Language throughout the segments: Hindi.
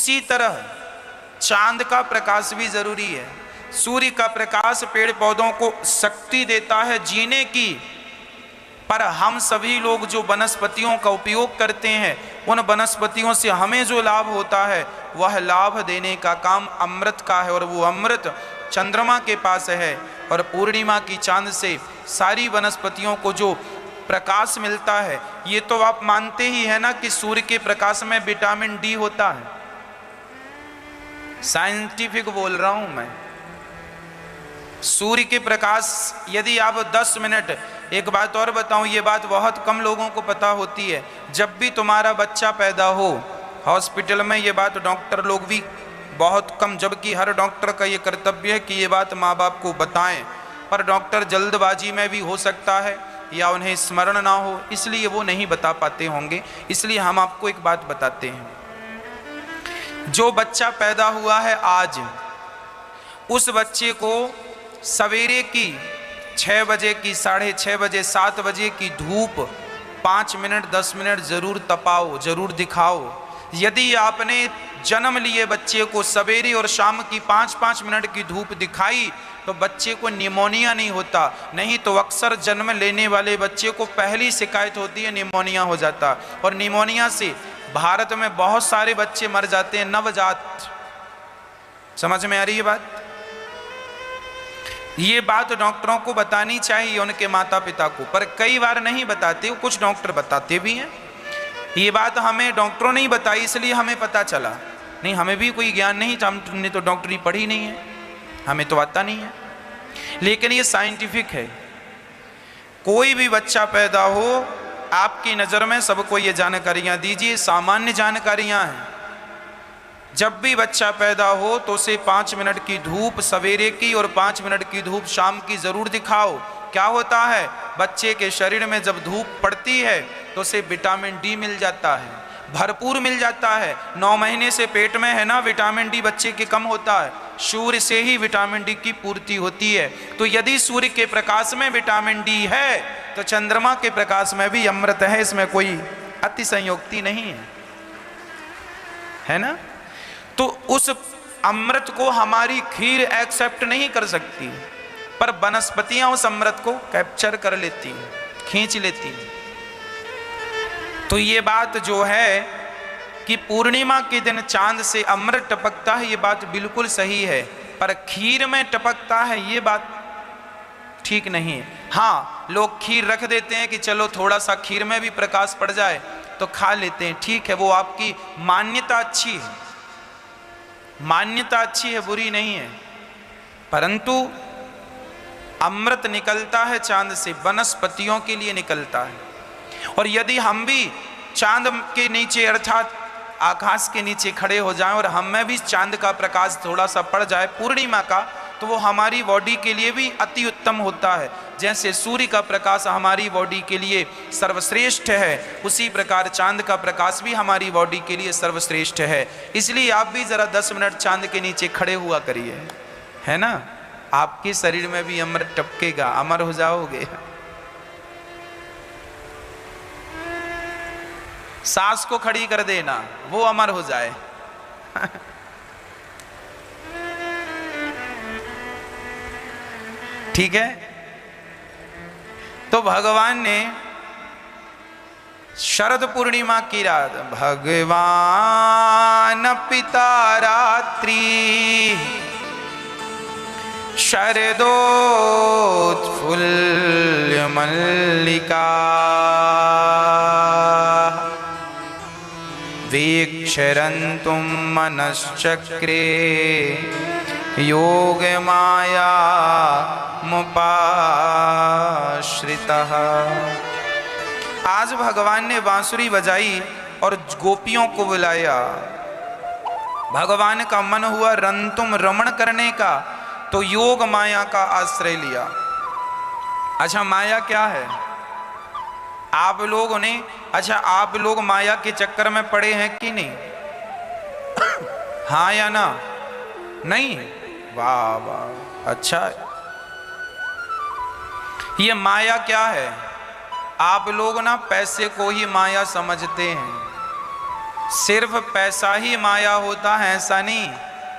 उसी तरह चांद का प्रकाश भी जरूरी है। सूर्य का प्रकाश पेड़ पौधों को शक्ति देता है जीने की, पर हम सभी लोग जो वनस्पतियों का उपयोग करते हैं, उन वनस्पतियों से हमें जो लाभ होता है वह लाभ देने का काम अमृत का है, और वो अमृत चंद्रमा के पास है। और पूर्णिमा की चांद से सारी वनस्पतियों को जो प्रकाश मिलता है, ये तो आप मानते ही है ना कि सूर्य के प्रकाश में विटामिन डी होता है। साइंटिफिक बोल रहा हूं मैं। सूर्य के प्रकाश यदि आप 10 मिनट, एक बात और बताऊं, ये बात बहुत कम लोगों को पता होती है, जब भी तुम्हारा बच्चा पैदा हो हॉस्पिटल में, ये बात डॉक्टर लोग भी बहुत कम, जबकि हर डॉक्टर का ये कर्तव्य है कि ये बात माँ बाप को बताएं, पर डॉक्टर जल्दबाजी में भी हो सकता है या उन्हें स्मरण ना हो, इसलिए वो नहीं बता पाते होंगे। इसलिए हम आपको एक बात बताते हैं। जो बच्चा पैदा हुआ है आज, उस बच्चे को सवेरे की 6 बजे की, 6:30 बजे, 7 बजे की धूप 5 मिनट 10 मिनट जरूर तपाओ, जरूर दिखाओ। यदि आपने जन्म लिए बच्चे को सवेरे और शाम की 5-5 मिनट की धूप दिखाई तो बच्चे को निमोनिया नहीं होता। नहीं तो अक्सर जन्म लेने वाले बच्चे को पहली शिकायत होती है निमोनिया हो जाता, और निमोनिया से भारत में बहुत सारे बच्चे मर जाते हैं, नवजात। समझ में आ रही है बात? ये बात डॉक्टरों को बतानी चाहिए, उनके माता पिता को, पर कई बार नहीं बताते, कुछ डॉक्टर बताते भी हैं। ये बात हमें डॉक्टरों ने ही बताई, इसलिए हमें पता चला, नहीं हमें भी कोई ज्ञान नहीं था, हमने तो डॉक्टरी पढ़ी नहीं है, हमें तो आता नहीं है। लेकिन ये साइंटिफिक है। कोई भी बच्चा पैदा हो, आपकी नज़र में सबको ये जानकारियाँ दीजिए, सामान्य जानकारियाँ हैं। जब भी बच्चा पैदा हो तो उसे 5 मिनट की धूप सवेरे की और 5 मिनट की धूप शाम की ज़रूर दिखाओ। क्या होता है, बच्चे के शरीर में जब धूप पड़ती है तो उसे विटामिन डी मिल जाता है, भरपूर मिल जाता है। 9 महीने से पेट में है ना, विटामिन डी बच्चे के कम होता है, सूर्य से ही विटामिन डी की पूर्ति होती है। तो यदि सूर्य के प्रकाश में विटामिन डी है तो चंद्रमा के प्रकाश में भी अमृत है, इसमें कोई अतिशयोक्ति नहीं है ना। तो उस अमृत को हमारी खीर एक्सेप्ट नहीं कर सकती, पर वनस्पतियां उस अमृत को कैप्चर कर लेती हैं, खींच लेती हैं। तो ये बात जो है कि पूर्णिमा के दिन चांद से अमृत टपकता है, ये बात बिल्कुल सही है, पर खीर में टपकता है ये बात ठीक नहीं है। हाँ, लोग खीर रख देते हैं कि चलो थोड़ा सा खीर में भी प्रकाश पड़ जाए तो खा लेते हैं, ठीक है, वो आपकी मान्यता अच्छी है, मान्यता अच्छी है, बुरी नहीं है। परंतु अमृत निकलता है चांद से, वनस्पतियों के लिए निकलता है। और यदि हम भी चांद के नीचे अर्थात आकाश के नीचे खड़े हो जाएं और हम में भी चांद का प्रकाश थोड़ा सा पड़ जाए पूर्णिमा का, तो वो हमारी बॉडी के लिए भी अति उत्तम होता है। जैसे सूर्य का प्रकाश हमारी बॉडी के लिए सर्वश्रेष्ठ है, उसी प्रकार चांद का प्रकाश भी हमारी बॉडी के लिए सर्वश्रेष्ठ है। इसलिए आप भी ज़रा 10 मिनट चांद के नीचे खड़े हुआ करिए, है ना, आपके शरीर में भी अमृत टपकेगा, अमर हो जाओगे। सांस को खड़ी कर देना, वो अमर हो जाए। ठीक है। तो भगवान ने शरद पूर्णिमा की रात, भगवान पिता रात्रि शरदोत्फुल्ल मल्लिका वीक्षरन्तुं मनश्चक्रे योग माया मुपाश्रितः। आज भगवान ने बांसुरी बजाई और गोपियों को बुलाया। भगवान का मन हुआ रंतुम रमण करने का, तो योग माया का आश्रय लिया। अच्छा, माया क्या है? आप लोगों ने, अच्छा आप लोग माया के चक्कर में पड़े हैं कि नहीं? हाँ या ना? नहीं? वाह वाह, अच्छा। ये माया क्या है? आप लोग ना पैसे को ही माया समझते हैं, सिर्फ पैसा ही माया होता है ऐसा नहीं।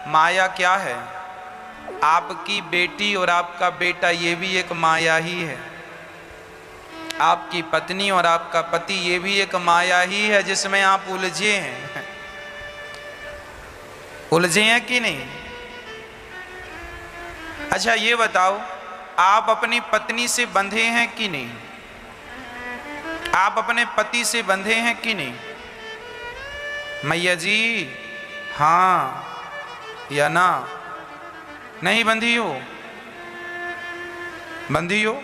माया क्या है? आपकी बेटी और आपका बेटा ये भी एक माया ही है। आपकी पत्नी और आपका पति ये भी एक माया ही है जिसमें आप उलझे हैं। उलझे हैं कि नहीं? अच्छा ये बताओ, आप अपनी पत्नी से बंधे हैं कि नहीं? आप अपने पति से बंधे हैं कि नहीं? मैया जी हाँ या ना? नहीं बंधी हो? बंधी हो?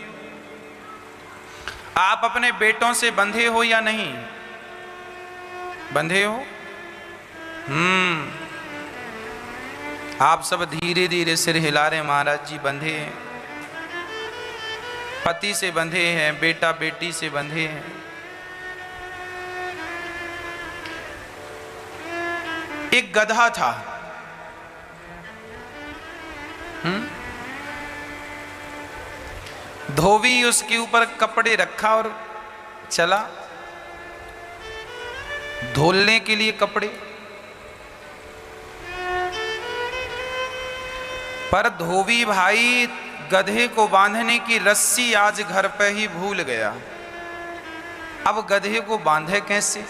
आप अपने बेटों से बंधे हो या नहीं बंधे हो? आप सब धीरे धीरे सिर हिला रहे। महाराज जी बंधे हैं, पति से बंधे हैं, बेटा बेटी से बंधे हैं। एक गधा था, धोबी उसके ऊपर कपड़े रखा और चला धोलने के लिए कपड़े। पर धोबी भाई गधे को बांधने की रस्सी आज घर पे ही भूल गया। अब गधे को बांधे कैसे?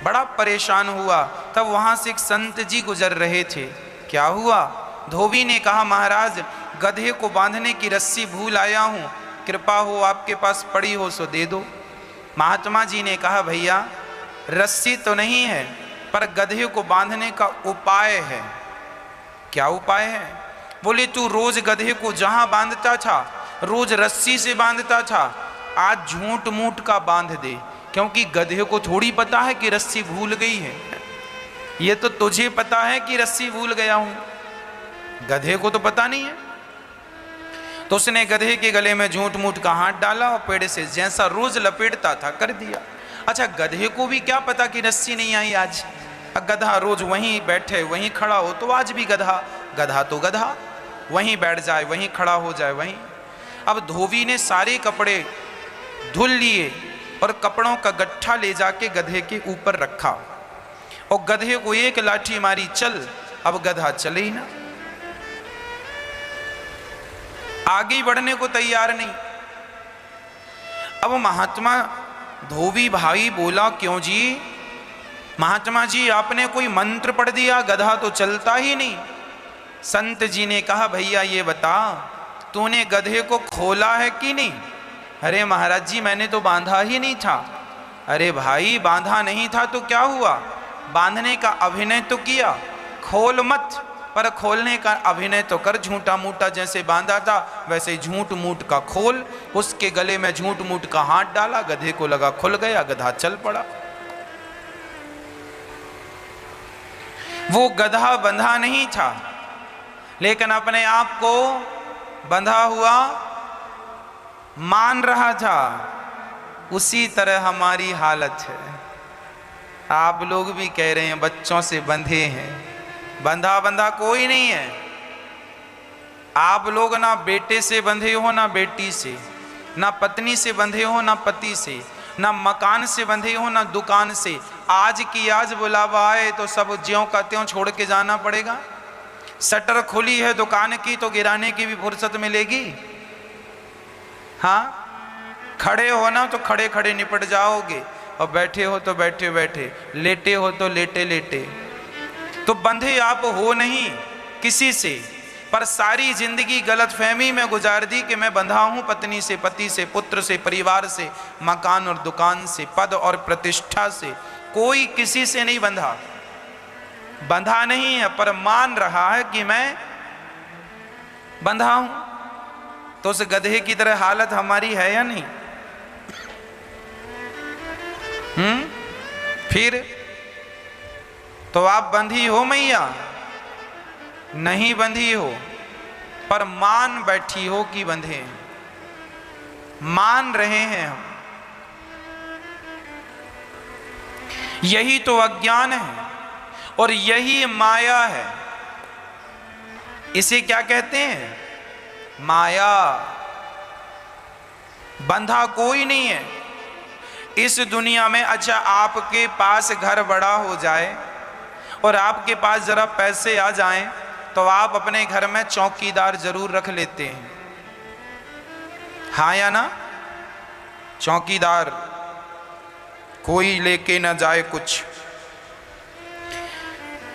बड़ा परेशान हुआ। तब वहां से एक संत जी गुजर रहे थे। क्या हुआ? धोबी ने कहा महाराज गधे को बांधने की रस्सी भूल आया हूं, कृपा हो आपके पास पड़ी हो सो दे दो। महात्मा जी ने कहा भैया रस्सी तो नहीं है पर गधे को बांधने का उपाय है। क्या उपाय है? बोले तू रोज गधे को जहां बांधता था, रोज रस्सी से बांधता था, आज झूठ मूठ का बांध दे, क्योंकि गधे को थोड़ी पता है कि रस्सी भूल गई है। ये तो तुझे पता है कि रस्सी भूल गया हूं, गधे को तो पता नहीं है। तो उसने गधे के गले में झूठ मूठ का हाथ डाला और पेड़ से जैसा रोज लपेटता था कर दिया। अच्छा गधे को भी क्या पता कि रस्सी नहीं आई आज। गधा रोज वहीं बैठे वहीं खड़ा हो तो आज भी गधा, गधा तो गधा, वहीं बैठ जाए वहीं खड़ा हो जाए वहीं। अब धोबी ने सारे कपड़े धुल लिए और कपड़ों का गट्ठा ले जाके गधे के ऊपर रखा और गधे को एक लाठी मारी, चल। अब गधा चले ही ना, आगे बढ़ने को तैयार नहीं। अब महात्मा धोबी भाई बोला क्यों जी? महात्मा जी आपने कोई मंत्र पढ़ दिया, गधा तो चलता ही नहीं। संत जी ने कहा भैया ये बता तूने गधे को खोला है कि नहीं? अरे महाराज जी मैंने तो बांधा ही नहीं था। अरे भाई बांधा नहीं था तो क्या हुआ? बांधने का अभिनय तो किया, खोल मत पर खोलने का अभिनय तो कर। झूठा मूठा जैसे बांधा था वैसे झूठ मूठ का खोल। उसके गले में झूठ मूठ का हाथ डाला, गधे को लगा खुल गया, गधा चल पड़ा। वो गधा बंधा नहीं था लेकिन अपने आप को बंधा हुआ मान रहा था। उसी तरह हमारी हालत है। आप लोग भी कह रहे हैं बच्चों से बंधे हैं, बंधा बंधा कोई नहीं है। आप लोग ना बेटे से बंधे हो ना बेटी से, ना पत्नी से बंधे हो ना पति से, ना मकान से बंधे हो ना दुकान से। आज की आज बुलावा आए तो सब ज्यों का त्यों छोड़ के जाना पड़ेगा। शटर खुली है दुकान की तो गिराने की भी फुर्सत मिलेगी? हाँ, खड़े हो ना तो खड़े खड़े निपट जाओगे और बैठे हो तो बैठे बैठे, लेटे हो तो लेटे लेटे। तो बंधे आप हो नहीं किसी से, पर सारी जिंदगी गलतफहमी में गुजार दी कि मैं बंधा हूं पत्नी से, पति से, पुत्र से, परिवार से, मकान और दुकान से, पद और प्रतिष्ठा से। कोई किसी से नहीं बंधा, बंधा नहीं है पर मान रहा है कि मैं बंधा हूं। तो उस गधे की तरह हालत हमारी है या नहीं? फिर तो आप बंधी हो मैया? नहीं बंधी हो पर मान बैठी हो कि बंधे हैं। मान रहे हैं हम। यही तो अज्ञान है और यही माया है। इसे क्या कहते हैं? माया। बंधा कोई नहीं है इस दुनिया में अच्छा आपके पास घर बड़ा हो जाए और आपके पास जरा पैसे आ जाएं तो आप अपने घर में चौकीदार जरूर रख लेते हैं, हाँ या ना? चौकीदार, कोई लेके ना जाए कुछ।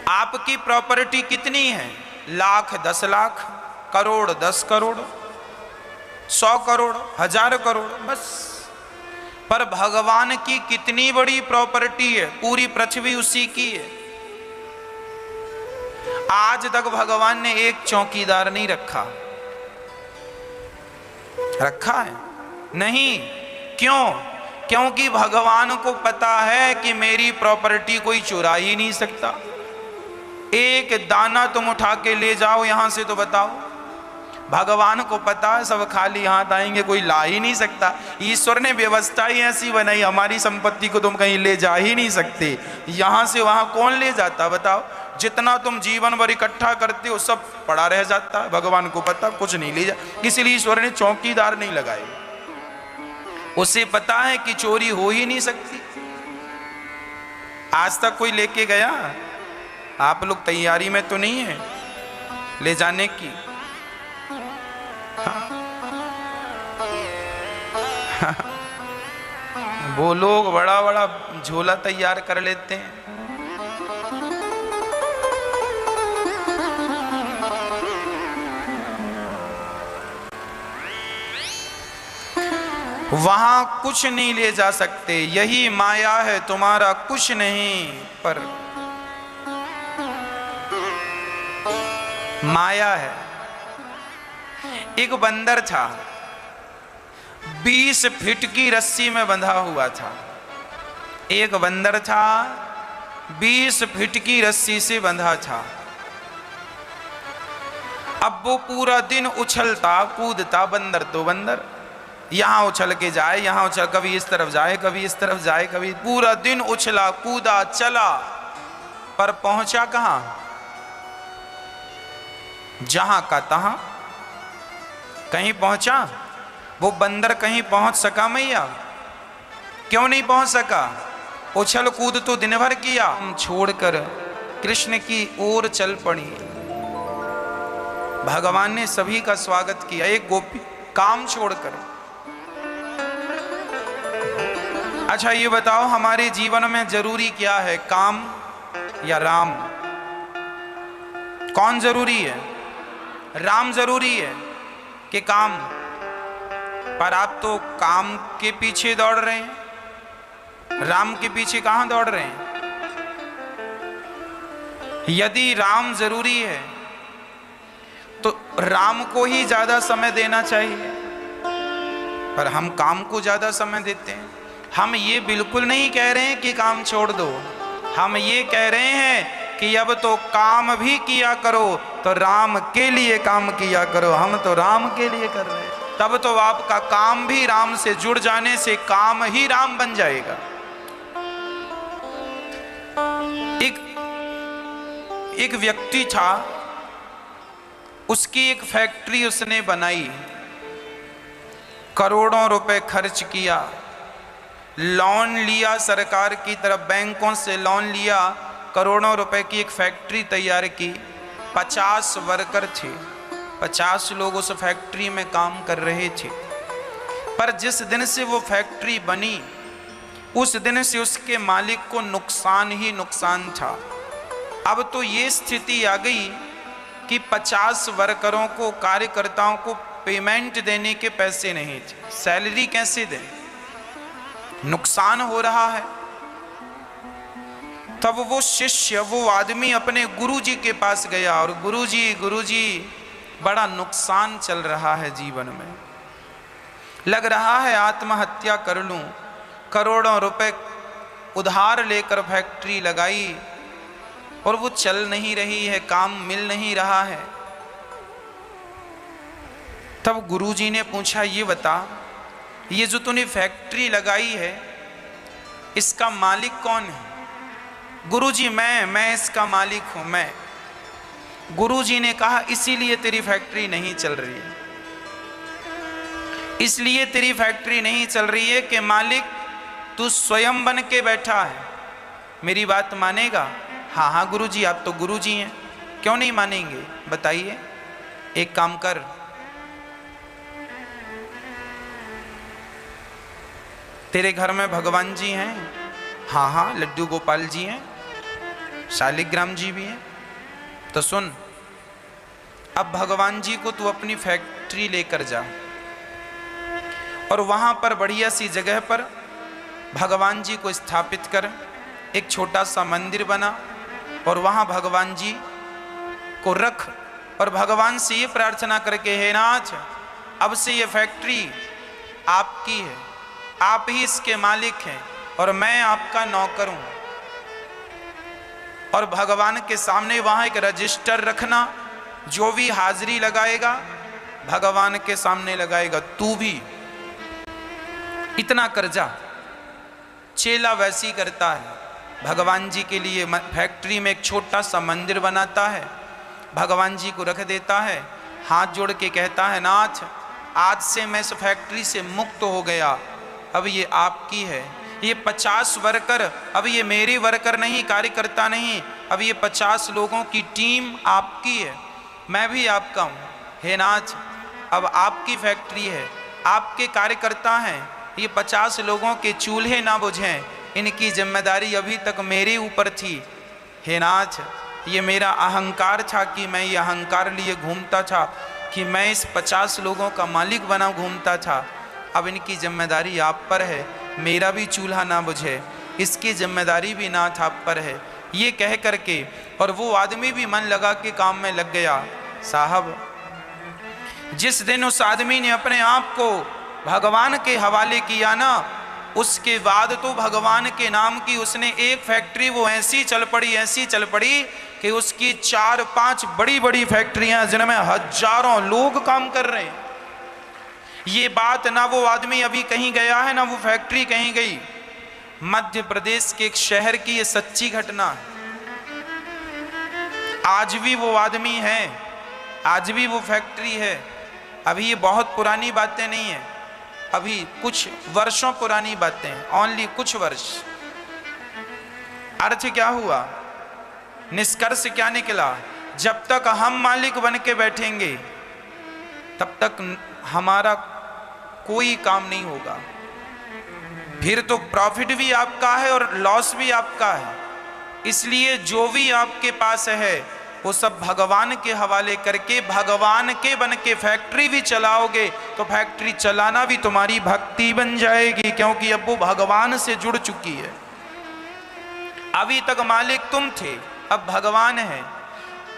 आपकी प्रॉपर्टी कितनी है? लाख, 10 लाख, करोड़, 10 करोड़, 100 करोड़, 1000 करोड़, बस। पर भगवान की कितनी बड़ी प्रॉपर्टी है, पूरी पृथ्वी उसी की है। आज तक भगवान ने एक चौकीदार नहीं रखा। रखा है? नहीं। क्यों? क्योंकि भगवान को पता है कि मेरी प्रॉपर्टी कोई चुरा ही नहीं सकता। एक दाना तुम उठा के ले जाओ यहां से तो बताओ, भगवान को पता है सब खाली हाथ आएंगे, कोई ला ही नहीं सकता। ईश्वर ने व्यवस्था ही ऐसी बनाई, हमारी संपत्ति को तुम कहीं ले जा ही नहीं सकते। यहां से वहां कौन ले जाता बताओ? जितना तुम जीवन भर इकट्ठा करते हो सब पड़ा रह जाता है। भगवान को पता कुछ नहीं ले जा, इसलिए ईश्वर ने चौकीदार नहीं लगाए। उसे पता है कि चोरी हो ही नहीं सकती। आज तक कोई लेके गया? आप लोग तैयारी में तो नहीं है ले जाने की? वो लोग बड़ा बड़ा झोला तैयार कर लेते हैं। वहां कुछ नहीं ले जा सकते, यही माया है तुम्हारा, कुछ नहीं। पर माया है। एक बंदर था, 20 फीट की रस्सी में बंधा हुआ था। एक बंदर था, 20 फीट की रस्सी से बंधा था। अब वो पूरा दिन उछलता कूदता, बंदर तो बंदर, यहां उछल के जाए, यहां उछल, कभी इस तरफ जाए, कभी इस तरफ जाए, कभी पूरा दिन उछला कूदा चला, पर पहुंचा कहां? जहां का तहां। कहीं पहुंचा? वो बंदर कहीं पहुंच सका मैया? क्यों नहीं पहुंच सका? उछल कूद तो दिन भर किया, छोड़कर कृष्ण की ओर चल पड़ी। भगवान ने सभी का स्वागत किया, एक गोपी काम छोड़कर। अच्छा ये बताओ, हमारे जीवन में जरूरी क्या है, काम या राम? कौन जरूरी है? राम जरूरी है कि काम? पर आप तो काम के पीछे दौड़ रहे हैं, राम के पीछे कहां दौड़ रहे हैं? यदि राम जरूरी है तो राम को ही ज्यादा समय देना चाहिए, पर हम काम को ज्यादा समय देते हैं। हम ये बिल्कुल नहीं कह रहे हैं कि काम छोड़ दो, हम ये कह रहे हैं कि अब तो काम भी किया करो, तो राम के लिए काम किया करो। हम तो राम के लिए कर रहे हैं, तब तो आपका काम भी राम से जुड़ जाने से काम ही राम बन जाएगा। एक व्यक्ति था, उसकी एक फैक्ट्री उसने बनाई, करोड़ों रुपए खर्च किया, लोन लिया सरकार की तरफ, बैंकों से लोन लिया, करोड़ों रुपए की एक फैक्ट्री तैयार की। 50 वर्कर थे, 50 लोग उस फैक्ट्री में काम कर रहे थे। पर जिस दिन से वो फैक्ट्री बनी उस दिन से उसके मालिक को नुकसान ही नुकसान था। अब तो ये स्थिति आ गई कि 50 वर्करों को, कार्यकर्ताओं को पेमेंट देने के पैसे नहीं थे, सैलरी कैसे दें, नुकसान हो रहा है। तब वो शिष्य, वो आदमी अपने गुरुजी के पास गया और गुरुजी बड़ा नुकसान चल रहा है जीवन में, लग रहा है आत्महत्या कर लूं। करोड़ों रुपए उधार लेकर फैक्ट्री लगाई और वो चल नहीं रही है, काम मिल नहीं रहा है। तब गुरुजी ने पूछा, ये बता, ये जो तूने फैक्ट्री लगाई है इसका मालिक कौन है? गुरुजी मैं इसका मालिक हूं, मैं। गुरुजी ने कहा, इसीलिए तेरी फैक्ट्री नहीं चल रही है, इसलिए तेरी फैक्ट्री नहीं चल रही है कि मालिक तू स्वयं बन के बैठा है, मेरी बात मानेगा? हाँ हाँ गुरुजी, आप तो गुरुजी हैं, क्यों नहीं मानेंगे बताइए। एक काम कर, तेरे घर में भगवान जी हैं? हाँ हाँ, लड्डू गोपाल जी हैं, शालिग्राम जी भी हैं। तो सुन, अब भगवान जी को तू अपनी फैक्ट्री लेकर जा और वहां पर बढ़िया सी जगह पर भगवान जी को स्थापित कर। एक छोटा सा मंदिर बना और वहां भगवान जी को रख और भगवान से ये प्रार्थना करके, हे नाथ, अब से ये फैक्ट्री आपकी है, आप ही इसके मालिक हैं और मैं आपका नौकर हूं। और भगवान के सामने वहां एक रजिस्टर रखना, जो भी हाजिरी लगाएगा भगवान के सामने लगाएगा, तू भी इतना कर जा। चेला वैसी करता है, भगवान जी के लिए फैक्ट्री में एक छोटा सा मंदिर बनाता है, भगवान जी को रख देता है, हाथ जोड़ के कहता है, नाथ, आज से मैं इस फैक्ट्री से मुक्त हो गया, अब ये आपकी है। ये 50 वर्कर, अब ये मेरे वर्कर नहीं, कार्यकर्ता नहीं, अब ये 50 लोगों की टीम आपकी है, मैं भी आपका हूँ। हे नाथ, अब आपकी फैक्ट्री है, आपके कार्यकर्ता हैं, ये 50 लोगों के चूल्हे ना बुझें, इनकी जिम्मेदारी अभी तक मेरे ऊपर थी। हे नाथ, ये मेरा अहंकार था कि मैं ये अहंकार लिए घूमता था कि मैं इस 50 लोगों का मालिक बना घूमता था, अब इनकी जिम्मेदारी आप पर है, मेरा भी चूल्हा ना बुझे, इसकी जिम्मेदारी भी नाथ आप पर है। ये कह करके और वो आदमी भी मन लगा के काम में लग गया। साहब, जिस दिन उस आदमी ने अपने आप को भगवान के हवाले किया ना, उसके बाद तो भगवान के नाम की उसने एक फैक्ट्री वो ऐसी चल पड़ी कि उसकी 4-5 बड़ी बड़ी फैक्ट्रियां जिनमें हजारों लोग काम कर रहे हैं। ये बात ना वो आदमी अभी कहीं गया है, ना वो फैक्ट्री कहीं गई, मध्य प्रदेश के एक शहर की ये सच्ची घटना है। आज भी वो आदमी है, आज भी वो फैक्ट्री है। अभी ये बहुत पुरानी बातें नहीं है, अभी कुछ वर्षों पुरानी बातें हैं, ओनली कुछ वर्ष। अर्थ क्या हुआ, निष्कर्ष क्या निकला? जब तक हम मालिक बन के बैठेंगे तब तक हमारा कोई काम नहीं होगा। फिर तो प्रॉफिट भी आपका है और लॉस भी आपका है। इसलिए जो भी आपके पास है वो सब भगवान के हवाले करके भगवान के बन के फैक्ट्री भी चलाओगे तो फैक्ट्री चलाना भी तुम्हारी भक्ति बन जाएगी, क्योंकि अब वो भगवान से जुड़ चुकी है। अभी तक मालिक तुम थे, अब भगवान है।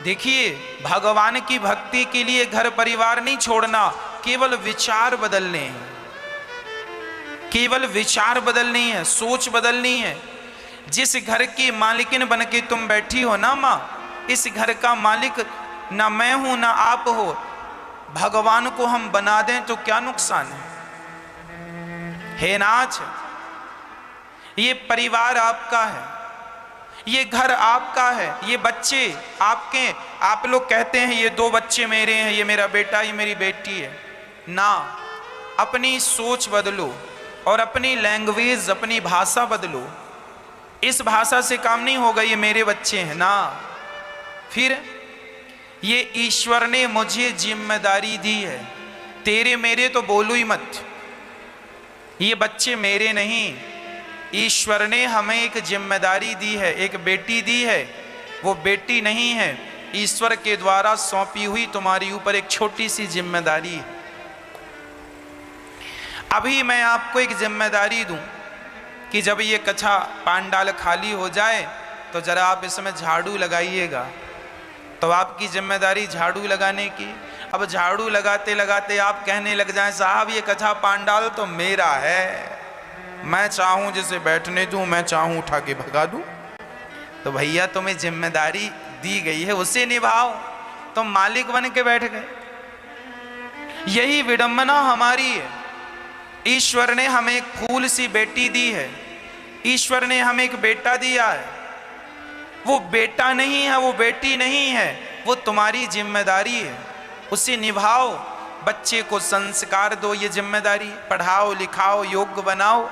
देखिए, भगवान की भक्ति के लिए घर परिवार नहीं छोड़ना, केवल विचार बदलने हैं, केवल विचार बदलनी है, सोच बदलनी है। जिस घर की मालिकिन बन के तुम बैठी हो ना माँ, इस घर का मालिक ना मैं हूं ना आप हो, भगवान को हम बना दें तो क्या नुकसान है। हे नाथ, ये परिवार आपका है, ये घर आपका है, ये बच्चे आपके। आप लोग कहते हैं ये 2 बच्चे मेरे हैं, ये मेरा बेटा, ये मेरी बेटी है ना। अपनी सोच बदलो और अपनी लैंग्वेज, अपनी भाषा बदलो। इस भाषा से काम नहीं होगा, ये मेरे बच्चे हैं ना। फिर ये ईश्वर ने मुझे जिम्मेदारी दी है, तेरे मेरे तो बोलो ही मत। ये बच्चे मेरे नहीं, ईश्वर ने हमें एक जिम्मेदारी दी है, एक बेटी दी है। वो बेटी नहीं है, ईश्वर के द्वारा सौंपी हुई तुम्हारी ऊपर एक छोटी सी जिम्मेदारी है। अभी मैं आपको एक जिम्मेदारी दूं कि जब ये कक्षा पांडाल खाली हो जाए तो जरा आप इसमें झाड़ू लगाइएगा। तो आपकी जिम्मेदारी झाड़ू लगाने की। अब झाड़ू लगाते लगाते आप कहने लग जाएं, साहब ये कक्षा पांडाल तो मेरा है, मैं चाहूं जिसे बैठने दूं, मैं चाहूं उठा के भगा दूं। तो भैया तुम्हें जिम्मेदारी दी गई है, उसे निभाओ। तुम मालिक बन के बैठ गए। यही विडंबना हमारी है। ईश्वर ने हमें एक फूल सी बेटी दी है, ईश्वर ने हमें एक बेटा दिया है। वो बेटा नहीं है, वो बेटी नहीं है, वो तुम्हारी जिम्मेदारी है, उसे निभाओ। बच्चे को संस्कार दो, ये जिम्मेदारी। पढ़ाओ लिखाओ, योग्य बनाओ,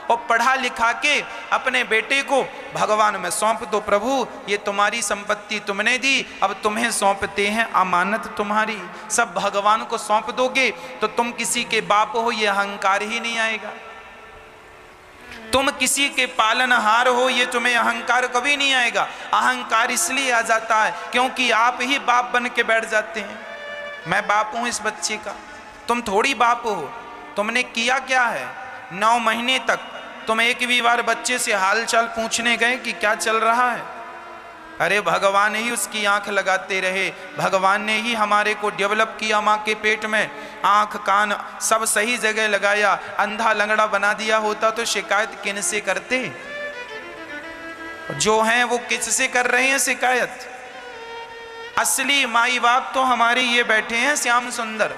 और पढ़ा लिखा के अपने बेटे को भगवान में सौंप दो। प्रभु ये तुम्हारी संपत्ति तुमने दी, अब तुम्हें सौंपते हैं, अमानत तुम्हारी। सब भगवान को सौंप दोगे तो तुम किसी के बाप हो ये अहंकार ही नहीं आएगा। तुम किसी के पालनहार हो ये तुम्हें अहंकार कभी नहीं आएगा। अहंकार इसलिए आ जाता है क्योंकि आप ही बाप बन के बैठ जाते हैं। मैं बाप हूं इस बच्चे का, तुम थोड़ी बाप हो। तुमने किया क्या है? 9 महीने तक तुम एक भी बार बच्चे से हालचाल पूछने गए कि क्या चल रहा है? अरे भगवान ही उसकी आंख लगाते रहे, भगवान ने ही हमारे को डेवलप किया माँ के पेट में, आंख कान सब सही जगह लगाया। अंधा लंगड़ा बना दिया होता तो शिकायत किन से करते? जो हैं वो किससे कर रहे हैं शिकायत? असली माई बाप तो हमारे ये बैठे हैं श्याम सुंदर,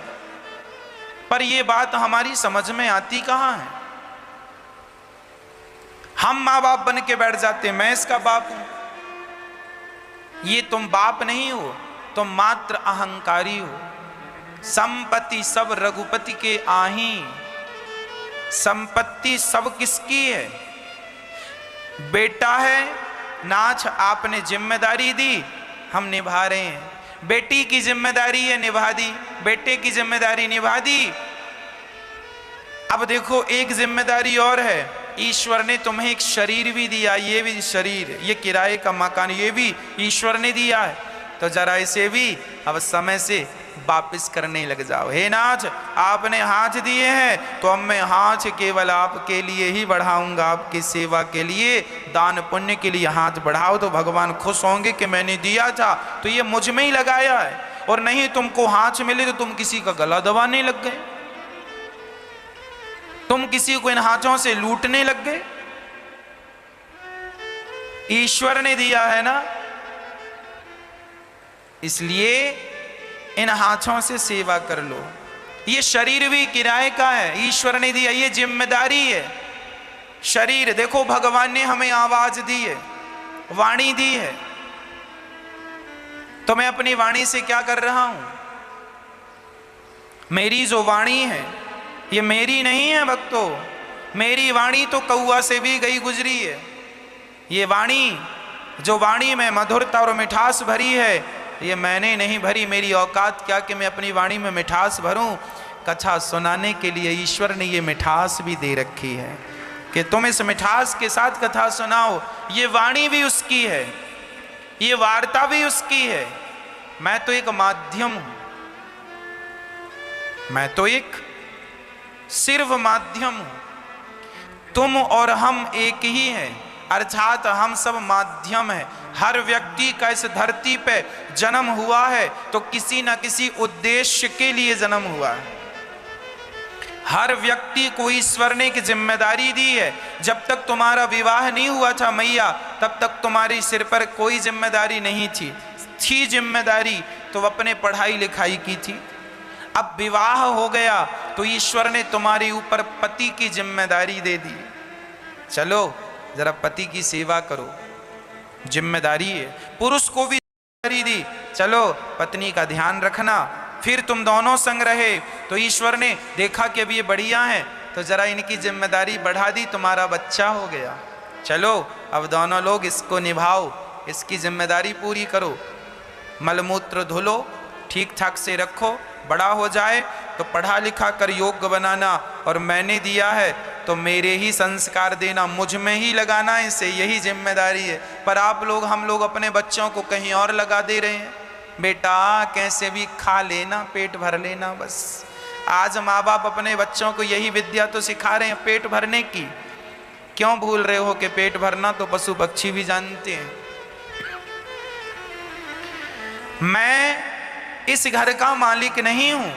पर ये बात हमारी समझ में आती कहाँ है? हम माँ बाप बन के बैठ जाते, मैं इसका बाप हूं। ये तुम बाप नहीं हो, तुम मात्र अहंकारी हो। संपत्ति सब रघुपति के आही, संपत्ति सब किसकी है? बेटा है, नाच आपने जिम्मेदारी दी, हम निभा रहे हैं। बेटी की जिम्मेदारी है, निभा दी। बेटे की जिम्मेदारी निभा दी। अब देखो एक जिम्मेदारी और है, ईश्वर ने तुम्हें एक शरीर भी दिया। ये भी शरीर, ये किराए का मकान, ये भी ईश्वर ने दिया है। तो जरा इसे भी अब समय से वापिस करने लग जाओ। हे नाथ, आपने हाथ दिए हैं तो अब मैं हाथ केवल आपके लिए ही बढ़ाऊंगा, आपकी सेवा के लिए, दान पुण्य के लिए हाथ बढ़ाओ तो भगवान खुश होंगे कि मैंने दिया था तो ये मुझ में ही लगाया है। और नहीं तुमको हाथ मिले तो तुम किसी का गला दबाने लग गए, तुम किसी को इन हाथों से लूटने लग गए। ईश्वर ने दिया है ना, इसलिए इन हाथों से सेवा कर लो। ये शरीर भी किराए का है, ईश्वर ने दिया, ये जिम्मेदारी है। शरीर देखो, भगवान ने हमें आवाज दी है, वाणी दी है, तो मैं अपनी वाणी से क्या कर रहा हूं? मेरी जो वाणी है ये मेरी नहीं है भक्तों, मेरी वाणी तो कौआ से भी गई गुजरी है। ये वाणी, जो वाणी में मधुरता और मिठास भरी है, ये मैंने नहीं भरी। मेरी औकात क्या कि मैं अपनी वाणी में मिठास भरूं? कथा सुनाने के लिए ईश्वर ने ये मिठास भी दे रखी है कि तुम इस मिठास के साथ कथा सुनाओ। ये वाणी भी उसकी है, ये वार्ता भी उसकी है। मैं तो एक माध्यम हूं, मैं तो एक सिर्फ माध्यम हूं। तुम और हम एक ही हैं, अर्थात हम सब माध्यम हैं। हर व्यक्ति का इस धरती पे जन्म हुआ है तो किसी न किसी उद्देश्य के लिए जन्म हुआ है। हर व्यक्ति को ईश्वर ने एक जिम्मेदारी दी है। जब तक तुम्हारा विवाह नहीं हुआ था मैया, तब तक तुम्हारी सिर पर कोई जिम्मेदारी नहीं थी। जिम्मेदारी तो अपने पढ़ाई लिखाई की थी। अब विवाह हो गया तो ईश्वर ने तुम्हारे ऊपर पति की जिम्मेदारी दे दी। चलो जरा पति की सेवा करो, जिम्मेदारी है। पुरुष को भी जिम्मेदारी दी, चलो पत्नी का ध्यान रखना। फिर तुम दोनों संग रहे तो ईश्वर ने देखा कि अब ये बढ़िया है तो जरा इनकी जिम्मेदारी बढ़ा दी, तुम्हारा बच्चा हो गया। चलो अब दोनों लोग इसको निभाओ, इसकी जिम्मेदारी पूरी करो। मलमूत्र धुलो, ठीक ठाक से रखो, बड़ा हो जाए तो पढ़ा लिखा कर योग्य बनाना, और मैंने दिया है तो मेरे ही संस्कार देना, मुझ में ही लगाना, इसे यही जिम्मेदारी है। पर आप लोग, हम लोग अपने बच्चों को कहीं और लगा दे रहे हैं। बेटा कैसे भी खा लेना, पेट भर लेना बस। आज माँ बाप अपने बच्चों को यही विद्या तो सिखा रहे हैं, पेट भरने की। क्यों भूल रहे हो कि पेट भरना तो पशु पक्षी भी जानते हैं। मैं इस घर का मालिक नहीं हूं।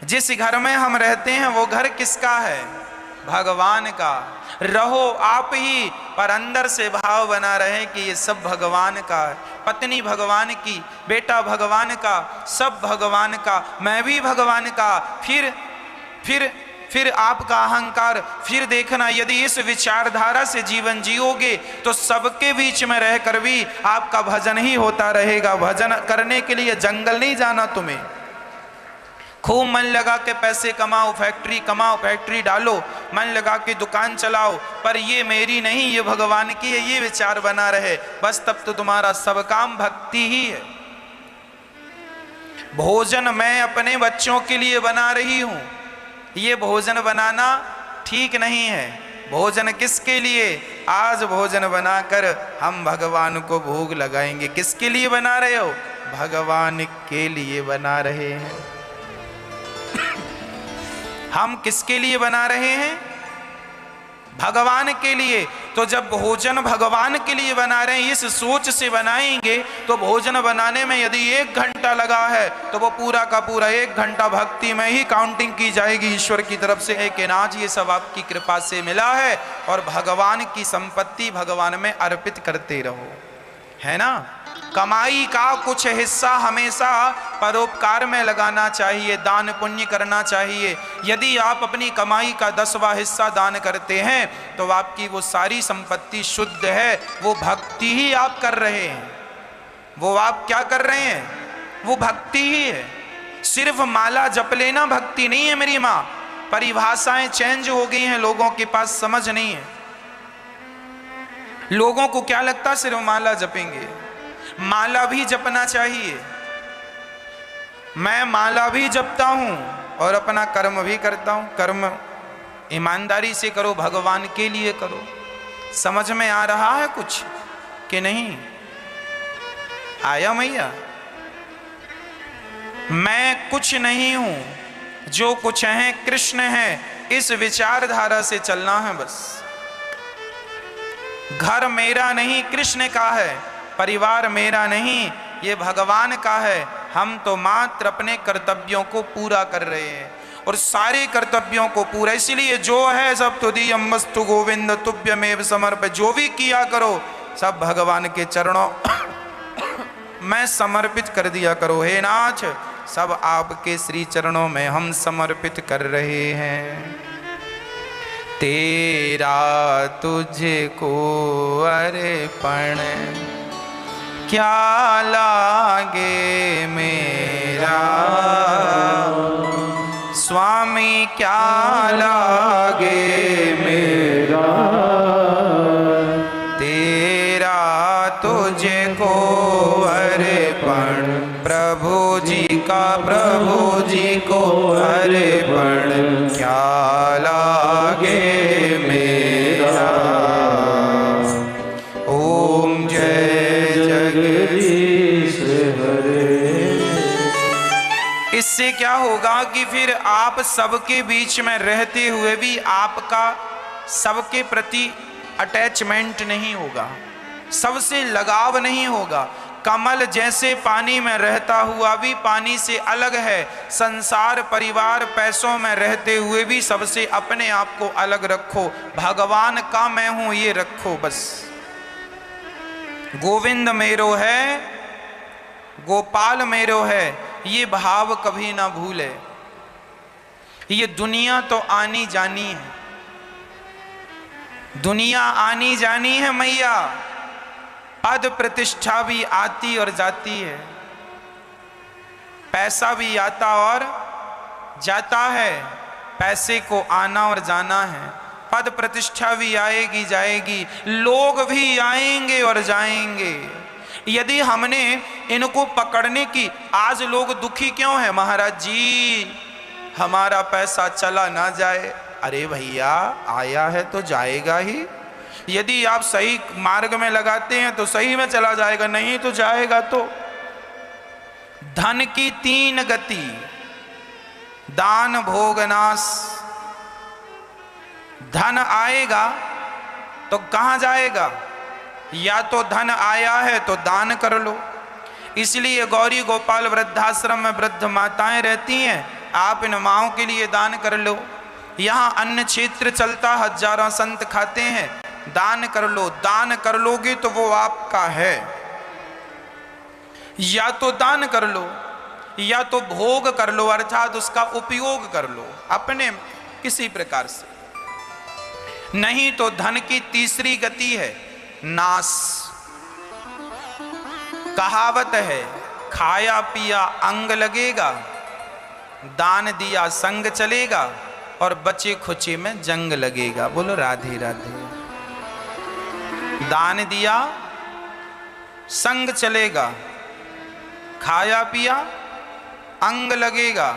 जिस घर में हम रहते हैं वो घर किसका है? भगवान का। रहो आप ही, पर अंदर से भाव बना रहे कि ये सब भगवान का है। पत्नी भगवान की, बेटा भगवान का, सब भगवान का, मैं भी भगवान का। फिर आपका अहंकार, फिर देखना, यदि इस विचारधारा से जीवन जियोगे तो सबके बीच में रहकर भी आपका भजन ही होता रहेगा। भजन करने के लिए जंगल नहीं जाना तुम्हें, खूब मन लगा के पैसे कमाओ, फैक्ट्री डालो, मन लगा के दुकान चलाओ, पर ये मेरी नहीं, ये भगवान की है, ये विचार बना रहे, बस तब तो तुम्हारा सब काम भक्ति ही है। भोजन मैं अपने बच्चों के लिए बना रही हूं, ये भोजन बनाना ठीक नहीं है। भोजन किसके लिए? आज भोजन बनाकर हम भगवान को भोग लगाएंगे। किसके लिए बना रहे हो? भगवान के लिए बना रहे हैं। हम किसके लिए बना रहे हैं? भगवान के लिए। तो जब भोजन भगवान के लिए बना रहे हैं, इस सोच से बनाएंगे, तो भोजन बनाने में यदि 1 घंटा लगा है तो वो पूरा का पूरा 1 घंटा भक्ति में ही काउंटिंग की जाएगी ईश्वर की तरफ से, कि नाज ये सब आपकी कृपा से मिला है और भगवान की संपत्ति भगवान में अर्पित करते रहो, है ना। कमाई का कुछ हिस्सा हमेशा परोपकार में लगाना चाहिए, दान पुण्य करना चाहिए। यदि आप अपनी कमाई का 10वां हिस्सा दान करते हैं तो आपकी वो सारी संपत्ति शुद्ध है, वो भक्ति ही आप कर रहे हैं। वो आप क्या कर रहे हैं? वो भक्ति ही है। सिर्फ माला जप लेना भक्ति नहीं है मेरी माँ। परिभाषाएं चेंज हो गई हैं, लोगों के पास समझ नहीं है। लोगों को क्या लगता है सिर्फ माला जपेंगे? माला भी जपना चाहिए। मैं माला भी जपता हूं और अपना कर्म भी करता हूं। कर्म ईमानदारी से करो, भगवान के लिए करो। समझ में आ रहा है कुछ कि नहीं आया मैया? मैं कुछ नहीं हूं, जो कुछ है कृष्ण है, इस विचारधारा से चलना है बस। घर मेरा नहीं, कृष्ण का है। परिवार मेरा नहीं, ये भगवान का है। हम तो मात्र अपने कर्तव्यों को पूरा कर रहे हैं, और सारे कर्तव्यों को पूरा, इसलिए जो है सब तुदीयमस्तु गोविंद तुभ्यमेव समर्पित। जो भी किया करो सब भगवान के चरणों में समर्पित कर दिया करो। हे नाथ, सब आपके श्री चरणों में हम समर्पित कर रहे हैं। तेरा तुझको अर्पण क्या लागे मेरा स्वामी, क्या लागे मेरा। तेरा तुझको अर्पण प्रभु जी का, प्रभु जी को अर्पण क्या लागे मेरा। ओम जय जगदीश हरे। इससे क्या होगा कि फिर आप सबके बीच में रहते हुए भी आपका सबके प्रति अटैचमेंट नहीं होगा, सबसे लगाव नहीं होगा। कमल जैसे पानी में रहता हुआ भी पानी से अलग है, संसार परिवार पैसों में रहते हुए भी सबसे अपने आप को अलग रखो। भगवान का मैं हूं ये रखो बस। गोविंद मेरो है, गोपाल मेरो है, ये भाव कभी ना भूले। ये दुनिया तो आनी जानी है, दुनिया आनी जानी है मैया। पद प्रतिष्ठा भी आती और जाती है, पैसा भी आता और जाता है, पैसे को आना और जाना है। पद प्रतिष्ठा भी आएगी जाएगी, लोग भी आएंगे और जाएंगे। यदि हमने इनको पकड़ने की, आज लोग दुखी क्यों हैं? महाराज जी हमारा पैसा चला ना जाए। अरे भैया आया है तो जाएगा ही। यदि आप सही मार्ग में लगाते हैं तो सही में चला जाएगा, नहीं तो जाएगा। तो धन की 3 गति, दान भोग नाश। धन आएगा तो कहां जाएगा? या तो धन आया है तो दान कर लो। इसलिए गौरी गोपाल वृद्धाश्रम में वृद्ध माताएं रहती हैं, आप इन माओं के लिए दान कर लो। यहाँ अन्न क्षेत्र चलता, हजारों संत खाते हैं, दान कर लो। दान कर लोगे तो वो आपका है। या तो दान कर लो या तो भोग कर लो, अर्थात उसका उपयोग कर लो अपने किसी प्रकार से। नहीं तो धन की तीसरी गति है नाश। कहावत है खाया पिया अंग लगेगा, दान दिया संग चलेगा और बचे खुचे में जंग लगेगा। बोलो राधे राधे। दान दिया संग चलेगा, खाया पिया अंग लगेगा,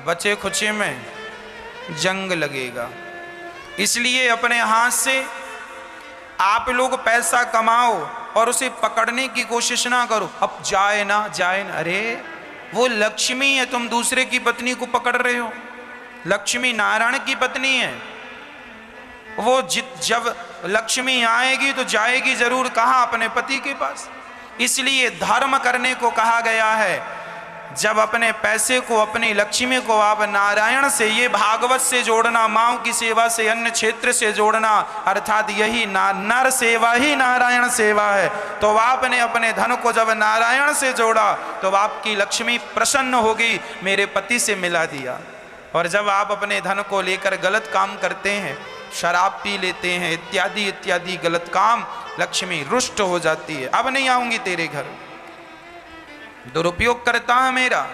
बचे खुचे में जंग लगेगा। इसलिए अपने हाथ से आप लोग पैसा कमाओ और उसे पकड़ने की कोशिश ना करो। अब जाए ना जाए ना, अरे वो लक्ष्मी है, तुम दूसरे की पत्नी को पकड़ रहे हो। लक्ष्मी नारायण की पत्नी है, वो जब लक्ष्मी आएगी तो जाएगी जरूर, कहाँ? अपने पति के पास। इसलिए धर्म करने को कहा गया है। जब अपने पैसे को, अपनी लक्ष्मी को आप नारायण से, ये भागवत से जोड़ना, माँ की सेवा से, अन्य क्षेत्र से जोड़ना, अर्थात यही नर सेवा ही नारायण सेवा है। तो आपने अपने धन को जब नारायण से जोड़ा तो आपकी लक्ष्मी प्रसन्न होगी, मेरे पति से मिला दिया। और जब आप अपने धन को लेकर गलत काम करते हैं, शराब पी लेते हैं, इत्यादि इत्यादि गलत काम, लक्ष्मी रुष्ट हो जाती है। अब नहीं आऊंगी तेरे घर, दुरुपयोग करता है मेरा।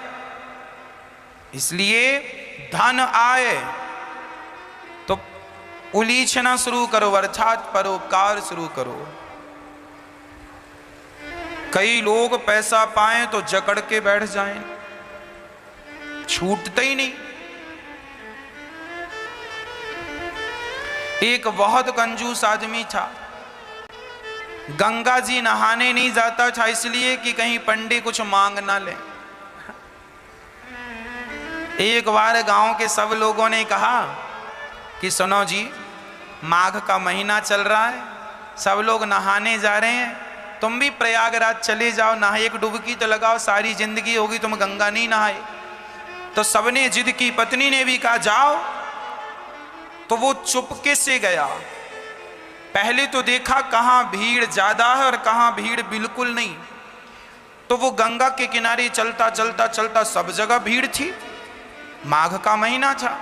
इसलिए धन आए तो उलीछना शुरू करो, अर्थात परोपकार शुरू करो। कई लोग पैसा पाएं तो जकड़ के बैठ जाएं, छूटते ही नहीं। एक बहुत कंजूस आदमी था, गंगा जी नहाने नहीं जाता था इसलिए कि कहीं पंडित कुछ मांग ना ले। एक बार गांव के सब लोगों ने कहा कि सुनो जी, माघ का महीना चल रहा है, सब लोग नहाने जा रहे हैं, तुम भी प्रयागराज चले जाओ, नहाए, एक डुबकी तो लगाओ, सारी जिंदगी होगी तुम गंगा नहीं नहाए। तो सबने जिद की, पत्नी ने भी कहा जाओ। तो वो चुपके से गया। पहले तो देखा कहाँ भीड़ ज्यादा है और कहाँ भीड़ बिल्कुल नहीं। तो वो गंगा के किनारे चलता चलता चलता, सब जगह भीड़ थी, माघ का महीना था।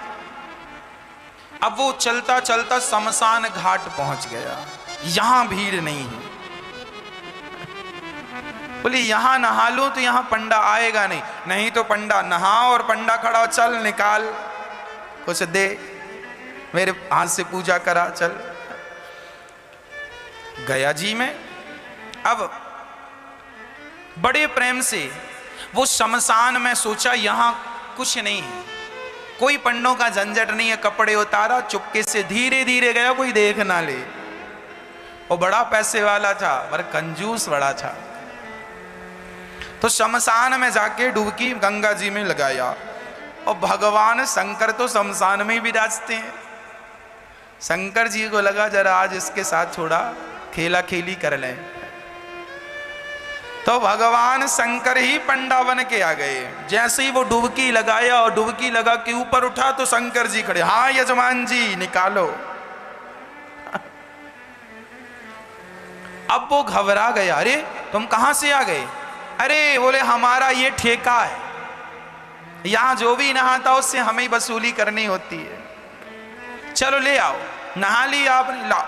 अब वो चलता चलता शमशान घाट पहुंच गया, यहां भीड़ नहीं है। बोले यहां नहा लो तो यहां पंडा आएगा नहीं। नहीं तो पंडा नहाओ और पंडा खड़ा, चल निकाल कुछ दे, मेरे हाथ से पूजा करा, चल। गया जी में। अब बड़े प्रेम से वो शमशान में सोचा यहां कुछ नहीं है, कोई पंडों का झंझट नहीं है, कपड़े उतारा, चुपके से धीरे धीरे गया, कोई देख ना ले। वो बड़ा पैसे वाला था पर कंजूस बड़ा था। तो शमशान में जाके डुबकी गंगा जी में लगाया और भगवान शंकर तो शमशान में ही विराजते हैं। शंकर जी को लगा जरा आज इसके साथ थोड़ा खेला खेली कर लें। तो भगवान शंकर ही पंडा बन के आ गए। जैसे ही वो डुबकी लगाया और डुबकी लगा के ऊपर उठा तो शंकर जी खड़े, हाँ यजमान जी निकालो। अब वो घबरा गया, अरे तुम कहां से आ गए? अरे बोले हमारा ये ठेका है, यहां जो भी नहाता उससे हमें वसूली करनी होती है, चलो ले आओ। नहा लिया आपने, लाओ।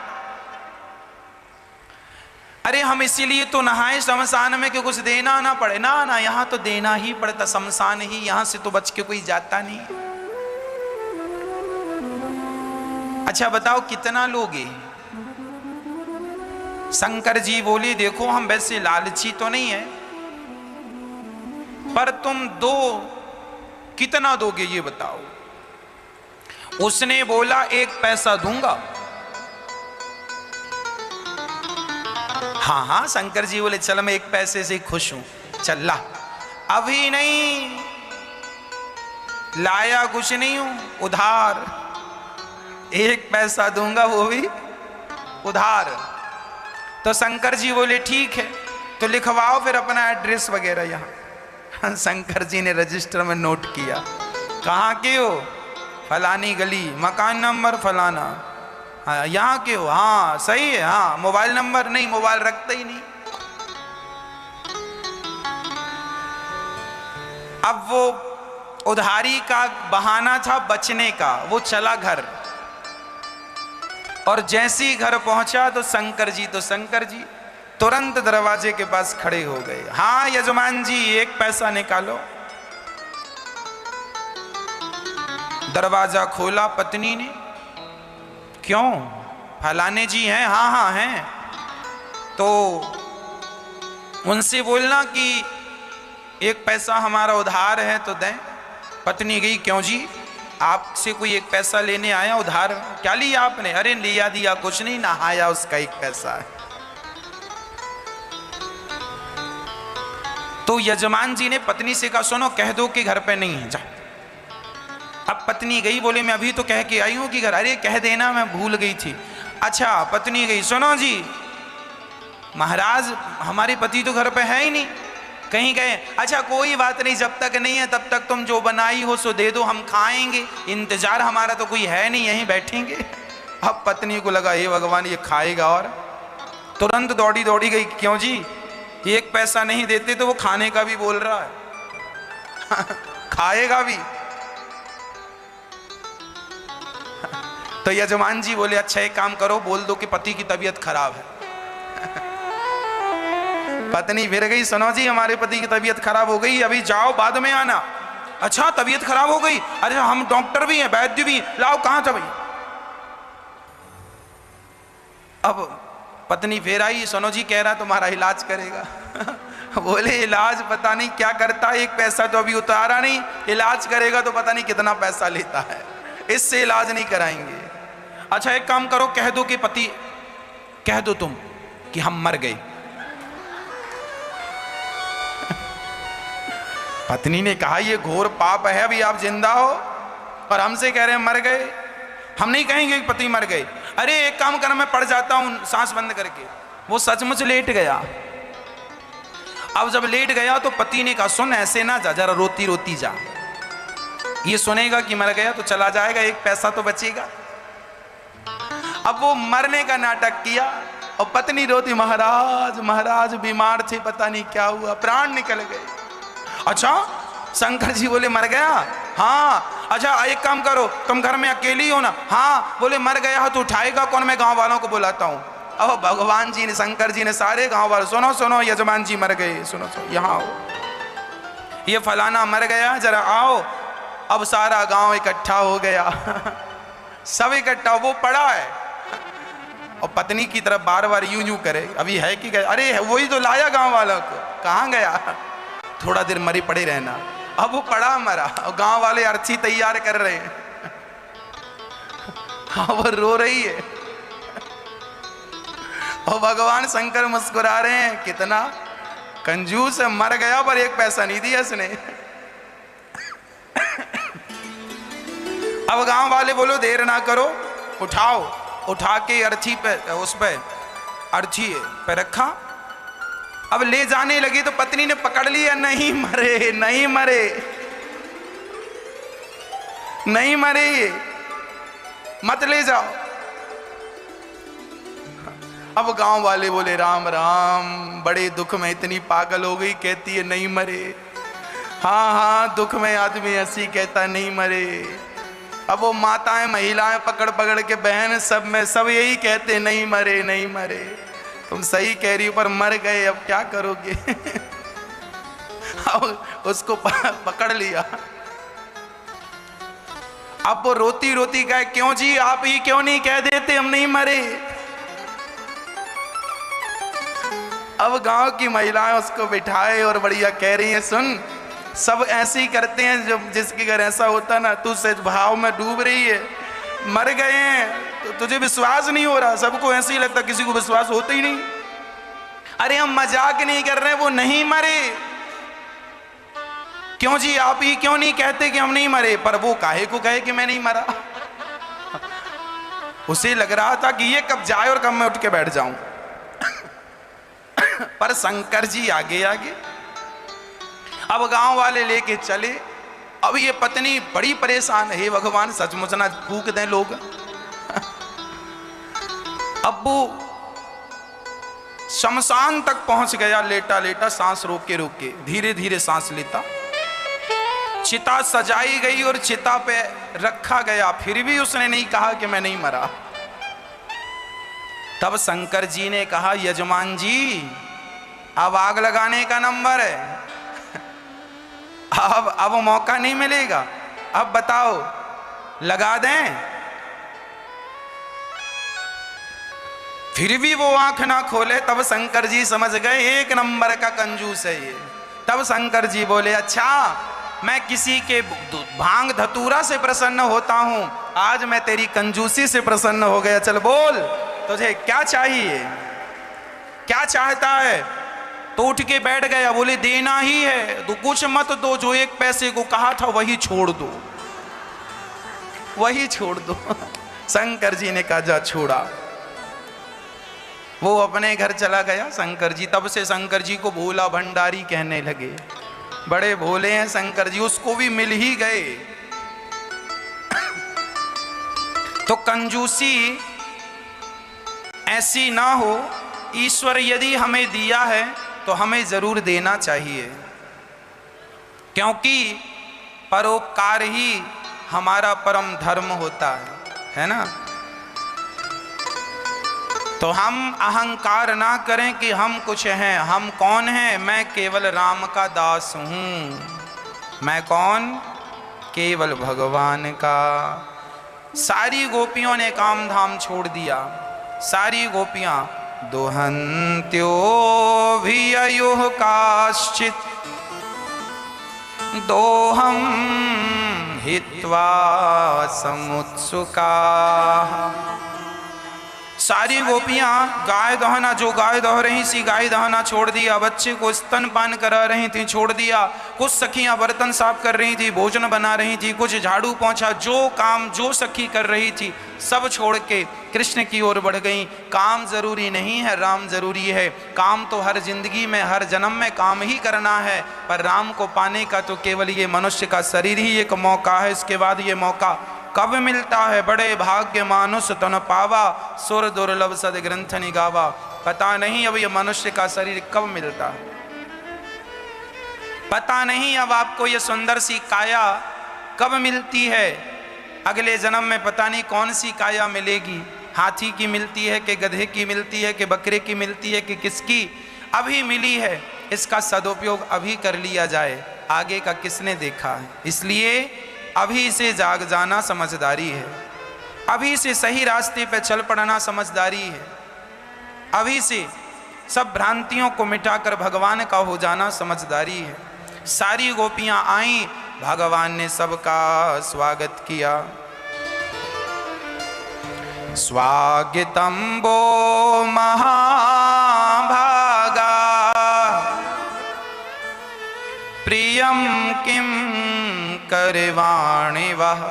अरे हम इसीलिए तो नहाए शमशान में कि कुछ देना ना पड़े। ना ना, यहां तो देना ही पड़ता, शमशान ही, यहां से तो बच के कोई जाता नहीं। अच्छा बताओ कितना लोगे? शंकर जी बोले देखो हम वैसे लालची तो नहीं है, पर तुम दो, कितना दोगे ये बताओ? उसने बोला 1 पैसा दूंगा। हाँ हाँ, शंकर जी बोले चल मैं 1 पैसे से खुश हूं, चल ला। अभी नहीं लाया, कुछ नहीं हूं, उधार 1 पैसा दूंगा, वो भी उधार। तो शंकर जी बोले ठीक है, तो लिखवाओ फिर अपना एड्रेस वगैरह यहाँ। शंकर जी ने रजिस्टर में नोट किया, कहाँ के हो? फलानी गली, मकान नंबर फलाना। हाँ यहाँ के हो? हाँ सही है। हाँ मोबाइल नंबर? नहीं, मोबाइल रखता ही नहीं। अब वो उधारी का बहाना था बचने का, वो चला घर। और जैसे ही घर पहुंचा तो शंकर जी तुरंत दरवाजे के पास खड़े हो गए। हाँ यजमान जी 1 पैसा निकालो। दरवाजा खोला पत्नी ने, क्यों, फलाने जी हैं? हाँ हाँ हैं। तो उनसे बोलना कि एक पैसा हमारा उधार है तो दें। पत्नी गई, क्यों जी, आपसे कोई एक पैसा लेने आया उधार? क्या लिया आपने? अरे लिया दिया कुछ नहीं, नहाया उसका एक पैसा है। तो यजमान जी ने पत्नी से कहा, सुनो कह दो कि घर पे नहीं है, जा। अब पत्नी गई, बोले मैं अभी तो कह के आई हूं कि घर। अरे कह देना, मैं भूल गई थी। अच्छा, पत्नी गई, सुनो जी महाराज हमारे पति तो घर पे है ही नहीं, कहीं गए। अच्छा कोई बात नहीं, जब तक नहीं है तब तक तुम जो बनाई हो सो दे दो, हम खाएंगे, इंतजार हमारा तो कोई है नहीं, यहीं बैठेंगे। अब पत्नी को लगा हे भगवान ये खाएगा, और तुरंत दौड़ी दौड़ी गई, क्यों जी, एक पैसा नहीं देते तो वो खाने का भी बोल रहा है खाएगा भी। तो यजमान जी बोले अच्छा एक काम करो, बोल दो कि पति की तबीयत खराब है। पत्नी फिर गई, सुनो जी हमारे पति की तबीयत खराब हो गई, अभी जाओ बाद में आना। अच्छा तबीयत खराब हो गई? अरे हम डॉक्टर भी हैं, वैद्य भी हैं, लाओ कहां था भाई। अब पत्नी फिर आई, सुनो जी कह रहा तुम्हारा इलाज करेगा बोले इलाज पता नहीं क्या करता है, एक पैसा तो अभी उतारा नहीं, इलाज करेगा तो पता नहीं कितना पैसा लेता है, इससे इलाज नहीं कराएंगे। अच्छा एक काम करो, कह दो कि पति, कह दो तुम कि हम मर गए। पत्नी ने कहा ये घोर पाप है, अभी आप जिंदा हो और हमसे कह रहे हैं मर गए, हम नहीं कहेंगे कि पति मर गए। अरे एक काम कर, मैं पड़ जाता हूं सांस बंद करके। वो सचमुच लेट गया। अब जब लेट गया तो पति ने कहा सुन ऐसे ना जा, जरा रोती रोती जा, ये सुनेगा कि मर गया तो चला जाएगा, एक पैसा तो बचेगा। अब वो मरने का नाटक किया और पत्नी रोती, महाराज महाराज बीमार थे, पता नहीं क्या हुआ, प्राण निकल गए। अच्छा शंकर जी बोले मर गया? हाँ। अच्छा एक काम करो, तुम घर में अकेली हो ना? हाँ। बोले मर गया तो उठाएगा कौन? मैं गांव वालों को बुलाता हूँ। अब भगवान जी ने, शंकर जी ने सारे गांव वालों, सुनो सुनो यजमान जी मर गए, सुनो सुनो यहाँ आओ, ये फलाना मर गया, जरा आओ। अब सारा गांव इकट्ठा हो गया सब इकट्ठा, वो पड़ा है और पत्नी की तरफ बार बार यूं यूं करे, अभी है कि गया? अरे वही तो लाया गांव वालों को, कहाँ गया? थोड़ा देर मरी पड़े रहना। अब वो पड़ा मरा और गांव वाले अर्थी तैयार कर रहे हैं हाँ वो रो रही है और भगवान शंकर मुस्कुरा रहे हैं, कितना कंजूस है, मर गया पर एक पैसा नहीं दिया इसने अब गांव वाले बोलो देर ना करो, उठाओ। उठा के अर्थी पे, उस पे अर्थी पे रखा। अब ले जाने लगी तो पत्नी ने पकड़ लिया, नहीं मरे नहीं मरे नहीं मरे, मत ले जाओ। अब गांव वाले बोले राम राम, बड़े दुख में इतनी पागल हो गई, कहती है नहीं मरे। हाँ हाँ दुख में आदमी ऐसी कहता नहीं मरे। अब वो माताएं महिलाएं पकड़ पकड़ के, बहन सब में सब यही कहते नहीं मरे नहीं मरे। तुम सही कह रही हो पर मर गए, अब क्या करोगे अब उसको पकड़ लिया। अब वो रोती रोती कहे क्यों जी आप ही क्यों नहीं कह देते हम नहीं मरे। अब गांव की महिलाएं उसको बिठाए और बढ़िया कह रही हैं सुन, सब ऐसे ही करते हैं, जब जिसके घर ऐसा होता ना, तू सच भाव में डूब रही है, मर गए हैं तो तुझे विश्वास नहीं हो रहा, सबको ऐसे ही लगता, किसी को विश्वास होता ही नहीं। अरे हम मजाक नहीं कर रहे, वो नहीं मरे। क्यों जी आप ही क्यों नहीं कहते कि हम नहीं मरे? पर वो काहे को कहे कि मैं नहीं मरा। उसे लग रहा था कि ये कब जाए और कब मैं उठ के बैठ जाऊं पर शंकर जी आगे आगे। अब गांव वाले लेके चले। अब ये पत्नी बड़ी परेशान है, भगवान सचमुच ना फूक दें लोग। अब वो शमशान तक पहुंच गया, लेटा लेटा सांस रोक के धीरे धीरे सांस लेता। चिता सजाई गई और चिता पे रखा गया, फिर भी उसने नहीं कहा कि मैं नहीं मरा। तब शंकर जी ने कहा यजमान जी अब आग लगाने का नंबर है, अब मौका नहीं मिलेगा। अब बताओ लगा दें, फिर भी वो आंख ना खोले, तब शंकर जी समझ गए एक नंबर का कंजूस है ये। तब शंकर जी बोले, अच्छा मैं किसी के भांग धतूरा से प्रसन्न होता हूं, आज मैं तेरी कंजूसी से प्रसन्न हो गया। चल बोल, तुझे क्या चाहिए, क्या चाहता है? तो उठ के बैठ गया, बोले देना ही है तो कुछ मत दो, जो 1 पैसे को कहा था वही छोड़ दो, वही छोड़ दो। शंकर जी ने कहा जा छोड़ा। वो अपने घर चला गया शंकर जी। तब से शंकर जी को भोला भंडारी कहने लगे, बड़े भोले हैं शंकर जी, उसको भी मिल ही गए। तो कंजूसी ऐसी ना हो, ईश्वर यदि हमें दिया है तो हमें जरूर देना चाहिए, क्योंकि परोपकार ही हमारा परम धर्म होता है ना। तो हम अहंकार ना करें कि हम कुछ हैं। हम कौन हैं? मैं केवल राम का दास हूं। मैं कौन? केवल भगवान का। सारी गोपियों ने काम धाम छोड़ दिया, सारी गोपियां दोहन्त्यो भी अयुः काश्चित् दोहम हित्वा समुत्सुका। सारी गोपियां गाय दहना, जो गाय दह रही थी गाय दहना छोड़ दिया, बच्चे को स्तनपान करा रही थी छोड़ दिया, कुछ सखियां बर्तन साफ कर रही थी, भोजन बना रही थी, कुछ झाड़ू पोंछा, जो काम जो सखी कर रही थी सब छोड़ के कृष्ण की ओर बढ़ गई। काम जरूरी नहीं है, राम जरूरी है। काम तो हर जिंदगी में हर जन्म में काम ही करना है, पर राम को पाने का तो केवल ये मनुष्य का शरीर ही एक मौका है। इसके बाद ये मौका कब मिलता है? बड़े भाग्य मानुष तन पावा, सुर दुर्लभ सद ग्रंथ निगावा। पता नहीं अब ये मनुष्य का शरीर कब मिलता है, पता नहीं अब आपको ये सुंदर सी काया कब मिलती है। अगले जन्म में पता नहीं कौन सी काया मिलेगी, हाथी की मिलती है कि गधे की मिलती है कि बकरे की मिलती है कि किसकी। अभी मिली है, इसका सदुपयोग अभी कर लिया जाए, आगे का किसने देखा है। इसलिए अभी से जाग जाना समझदारी है, अभी से सही रास्ते पे चल पड़ना समझदारी है, अभी से सब भ्रांतियों को मिटाकर भगवान का हो जाना समझदारी है। सारी गोपियां आईं, भगवान ने सबका स्वागत किया। स्वागतम वो महाभागा प्रियम किम करवाणि वह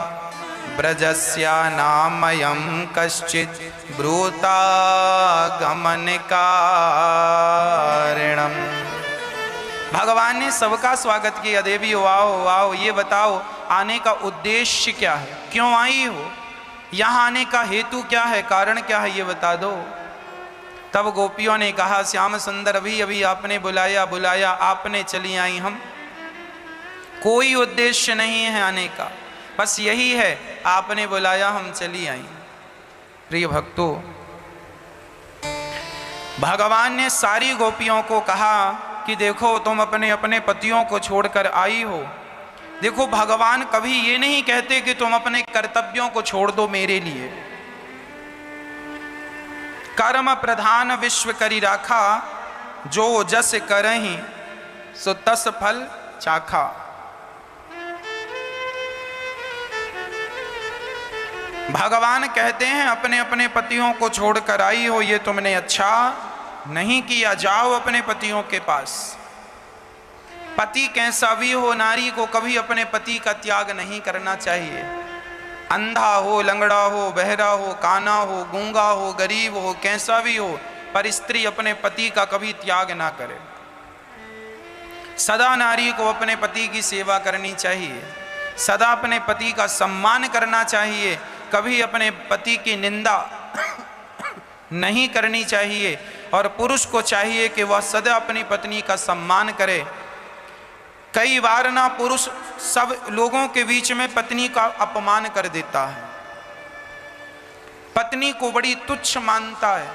ब्रजस्या नामयं कश्चित् ब्रूता गमन कारणम। भगवान ने सबका स्वागत किया। देवी आओ आओ, ये बताओ आने का उद्देश्य क्या है, क्यों आई हो, यहाँ आने का हेतु क्या है, कारण क्या है, ये बता दो। तब गोपियों ने कहा, श्याम सुंदर अभी अभी आपने बुलाया आपने चली आई हम, कोई उद्देश्य नहीं है आने का, बस यही है आपने बुलाया हम चली आई। प्रिय भक्तों, भगवान ने सारी गोपियों को कहा कि देखो तुम अपने अपने पतियों को छोड़कर आई हो। देखो भगवान कभी ये नहीं कहते कि तुम अपने कर्तव्यों को छोड़ दो मेरे लिए। कर्म प्रधान विश्व करी राखा, जो जस करहि सो तस फल चाखा। भगवान कहते हैं अपने अपने पतियों को छोड़कर आई हो, ये तुमने अच्छा नहीं किया, जाओ अपने पतियों के पास। पति कैसा भी हो, नारी को कभी अपने पति का त्याग नहीं करना चाहिए। अंधा हो, लंगड़ा हो, बहरा हो, काना हो, गूंगा हो, गरीब हो, कैसा भी हो, पर स्त्री अपने पति का कभी त्याग ना करे। सदा नारी को अपने पति की सेवा करनी चाहिए, सदा अपने पति का सम्मान करना चाहिए, कभी अपने पति की निंदा नहीं करनी चाहिए। और पुरुष को चाहिए कि वह सदा अपनी पत्नी का सम्मान करे। कई बार ना पुरुष सब लोगों के बीच में पत्नी का अपमान कर देता है, पत्नी को बड़ी तुच्छ मानता है।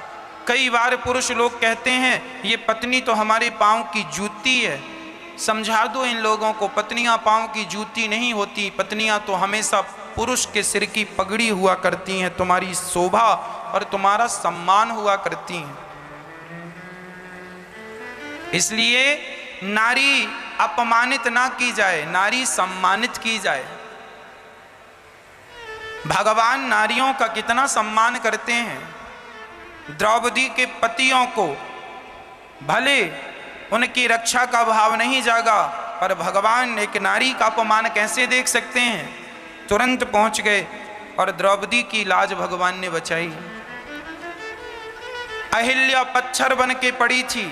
कई बार पुरुष लोग कहते हैं ये पत्नी तो हमारे पांव की जूती है, समझा दो इन लोगों को, पत्नियां पांव की जूती नहीं होती, पत्नियां तो हमेशा पुरुष के सिर की पगड़ी हुआ करती हैं, तुम्हारी शोभा और तुम्हारा सम्मान हुआ करती हैं। इसलिए नारी अपमानित ना की जाए, नारी सम्मानित की जाए। भगवान नारियों का कितना सम्मान करते हैं। द्रौपदी के पतियों को भले उनकी रक्षा का भाव नहीं जागा, पर भगवान एक नारी का अपमान कैसे देख सकते हैं। तुरंत पहुंच गए और द्रौपदी की लाज भगवान ने बचाई। अहिल्या पत्थर बन के पड़ी थी,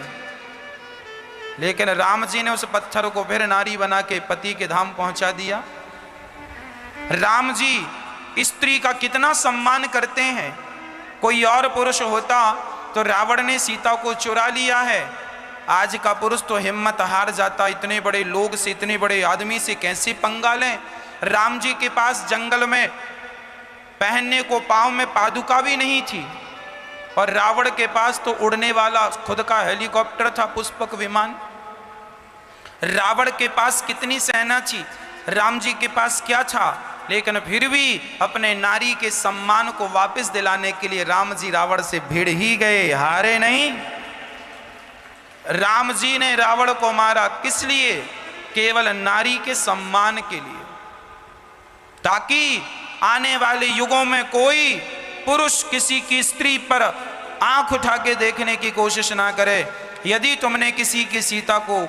लेकिन राम जी ने उस पत्थर को फिर नारी बना के पति के धाम पहुंचा दिया। राम जी स्त्री का कितना सम्मान करते हैं। कोई और पुरुष होता तो रावण ने सीता को चुरा लिया है। आज का पुरुष तो हिम्मत हार जाता, इतने बड़े लोग से, इतने बड़े आदमी से कैसे पंगा लें। राम जी के पास जंगल में पहनने को पांव में पादुका भी नहीं थी, और रावण के पास तो उड़ने वाला खुद का हेलीकॉप्टर था, पुष्पक विमान। रावण के पास कितनी सेना थी, राम जी के पास क्या था, लेकिन फिर भी अपने नारी के सम्मान को वापस दिलाने के लिए राम जी रावण से भिड़ ही गए, हारे नहीं। राम जी ने रावण को मारा किस लिए? केवल नारी के सम्मान के लिए, ताकि आने वाले युगों में कोई पुरुष किसी की स्त्री पर आंख उठा के देखने की कोशिश ना करे। यदि तुमने किसी की सीता को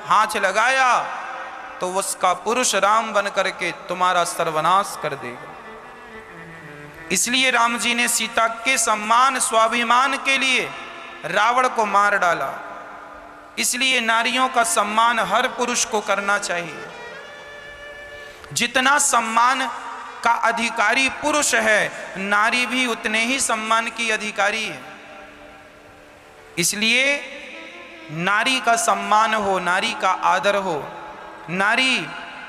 हाथ लगाया तो उसका पुरुष राम बन करके तुम्हारा सर्वनाश कर देगा। इसलिए राम जी ने सीता के सम्मान स्वाभिमान के लिए रावण को मार डाला। इसलिए नारियों का सम्मान हर पुरुष को करना चाहिए। जितना सम्मान का अधिकारी पुरुष है, नारी भी उतने ही सम्मान की अधिकारी है। इसलिए नारी का सम्मान हो, नारी का आदर हो, नारी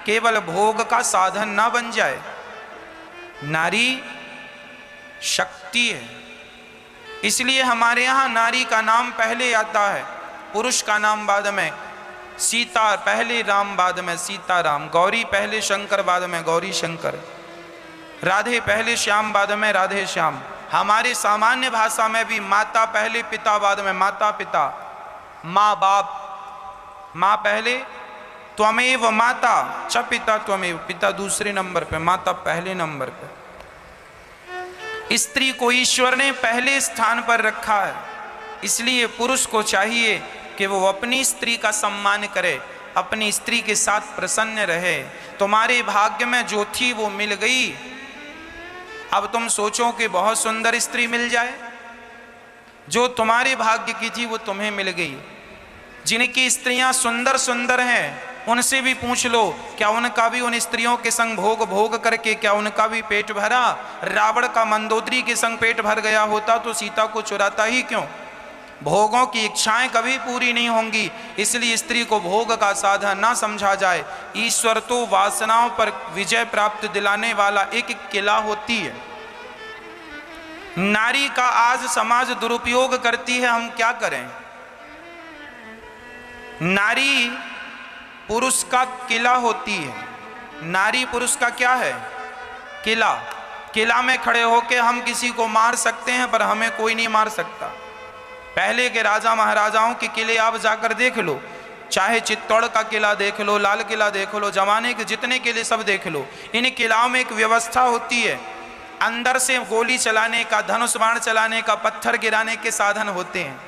केवल भोग का साधन ना बन जाए। नारी शक्ति है। इसलिए हमारे यहाँ नारी का नाम पहले आता है, पुरुष का नाम बाद में। सीता पहले, राम बाद में सीता राम। गौरी पहले, शंकर बाद में गौरी शंकर। राधे पहले, श्याम बाद में राधे श्याम। हमारे सामान्य भाषा में भी माता पहले, पिता बाद में माता पिता। माँ बाप, माँ पहले, त्वमेव माता च पिता त्वमेव, पिता दूसरे नंबर पे, माता पहले नंबर पे। स्त्री को ईश्वर ने पहले स्थान पर रखा है। इसलिए पुरुष को चाहिए कि वो अपनी स्त्री का सम्मान करे, अपनी स्त्री के साथ प्रसन्न रहे। तुम्हारे भाग्य में जो थी वो मिल गई। अब तुम सोचो कि बहुत सुंदर स्त्री मिल जाए। जो तुम्हारे भाग्य की थी वो तुम्हें मिल गई। जिनकी स्त्रियां सुंदर सुंदर हैं उनसे भी पूछ लो, क्या उनका भी उन स्त्रियों के संग भोग करके क्या उनका भी पेट भरा? रावण का मंदोदरी के संग पेट भर गया होता तो सीता को चुराता ही क्यों? भोगों की इच्छाएं कभी पूरी नहीं होंगी। इसलिए स्त्री को भोग का साधन ना समझा जाए। ईश्वर तो वासनाओं पर विजय प्राप्त दिलाने वाला एक किला होती है। नारी का आज समाज दुरुपयोग करती है, हम क्या करें? नारी पुरुष का किला होती है। नारी पुरुष का क्या है? किला। किला में खड़े होकर हम किसी को मार सकते हैं, पर हमें कोई नहीं मार सकता। पहले के राजा महाराजाओं के किले आप जाकर देख लो, चाहे चित्तौड़ का किला देख लो, लाल किला देख लो, जमाने के जितने किले सब देख लो। इन किलाओं में एक व्यवस्था होती है। अंदर से गोली चलाने का, धनुष बाण चलाने का, पत्थर गिराने के साधन होते हैं,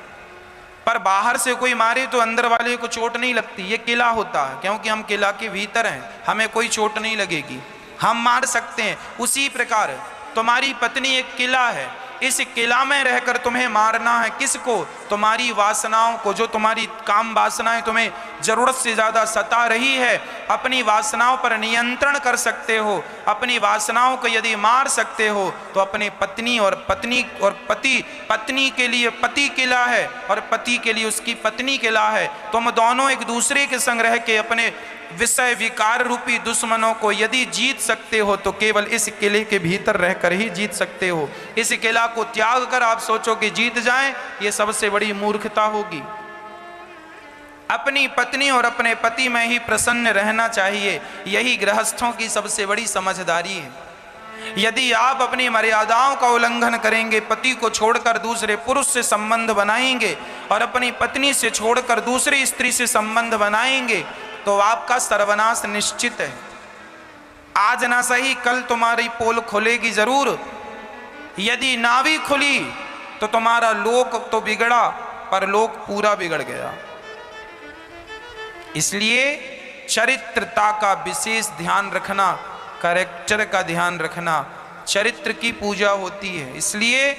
पर बाहर से कोई मारे तो अंदर वाले को चोट नहीं लगती। ये किला होता है, क्योंकि हम किला के भीतर हैं, हमें कोई चोट नहीं लगेगी, हम मार सकते हैं। उसी प्रकार तुम्हारी पत्नी एक किला है। इस किला में रहकर तुम्हें मारना है किसको? तुम्हारी वासनाओं को। जो तुम्हारी काम वासनाएं तुम्हें जरूरत से ज्यादा सता रही है, अपनी वासनाओं पर नियंत्रण कर सकते हो। अपनी वासनाओं को यदि मार सकते हो तो अपने पत्नी और पत्नी के लिए पति किला है और पति के लिए उसकी पत्नी किला है। तुम दोनों एक दूसरे के संग रह के अपने विषय विकार रूपी दुश्मनों को यदि जीत सकते हो तो केवल इस किले के भीतर रहकर ही जीत सकते हो। इस किला को त्याग कर आप सोचो कि जीत जाएं, ये सबसे बड़ी मूर्खता होगी। अपनी पत्नी और अपने पति में ही प्रसन्न रहना चाहिए। यही गृहस्थों की सबसे बड़ी समझदारी है। यदि आप अपनी मर्यादाओं का उल्लंघन करेंगे, पति को छोड़कर दूसरे पुरुष से संबंध बनाएंगे और अपनी पत्नी से छोड़कर दूसरी स्त्री से संबंध बनाएंगे, तो आपका सर्वनाश निश्चित है। आज ना सही कल तुम्हारी पोल खुलेगी जरूर। यदि ना भी खुली तो तुम्हारा लोक तो बिगड़ा, पर लोक पूरा बिगड़ गया। इसलिए चरित्रता का विशेष ध्यान रखना, कैरेक्टर का ध्यान रखना, चरित्र की पूजा होती है। इसलिए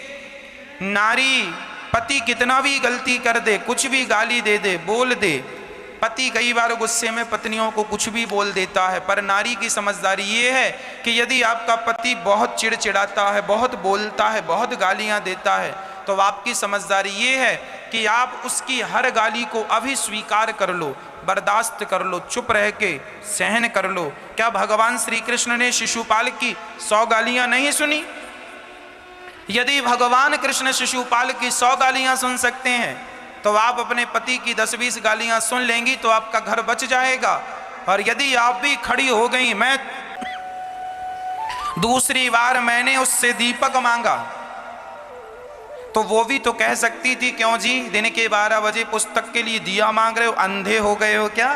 नारी, पति कितना भी गलती कर दे, कुछ भी गाली दे दे, बोल दे, पति कई बार गुस्से में पत्नियों को कुछ भी बोल देता है, पर नारी की समझदारी ये है कि यदि आपका पति बहुत चिड़चिड़ाता है, बहुत बोलता है, बहुत गालियां देता है, तो आपकी समझदारी ये है कि आप उसकी हर गाली को अभी स्वीकार कर लो, बर्दाश्त कर लो, चुप रह के सहन कर लो। क्या भगवान श्री कृष्ण ने शिशुपाल की 100 गालियां नहीं सुनी? यदि भगवान कृष्ण शिशुपाल की 100 गालियां सुन सकते हैं, तो आप अपने पति की 10-20 गालियां सुन लेंगी तो आपका घर बच जाएगा। और यदि आप भी खड़ी हो गई, मैं दूसरी बार मैंने उससे दीपक मांगा, तो वो भी तो कह सकती थी, क्यों जी दिन के 12 बजे पुस्तक के लिए दिया मांग रहे हो, अंधे हो गए हो क्या?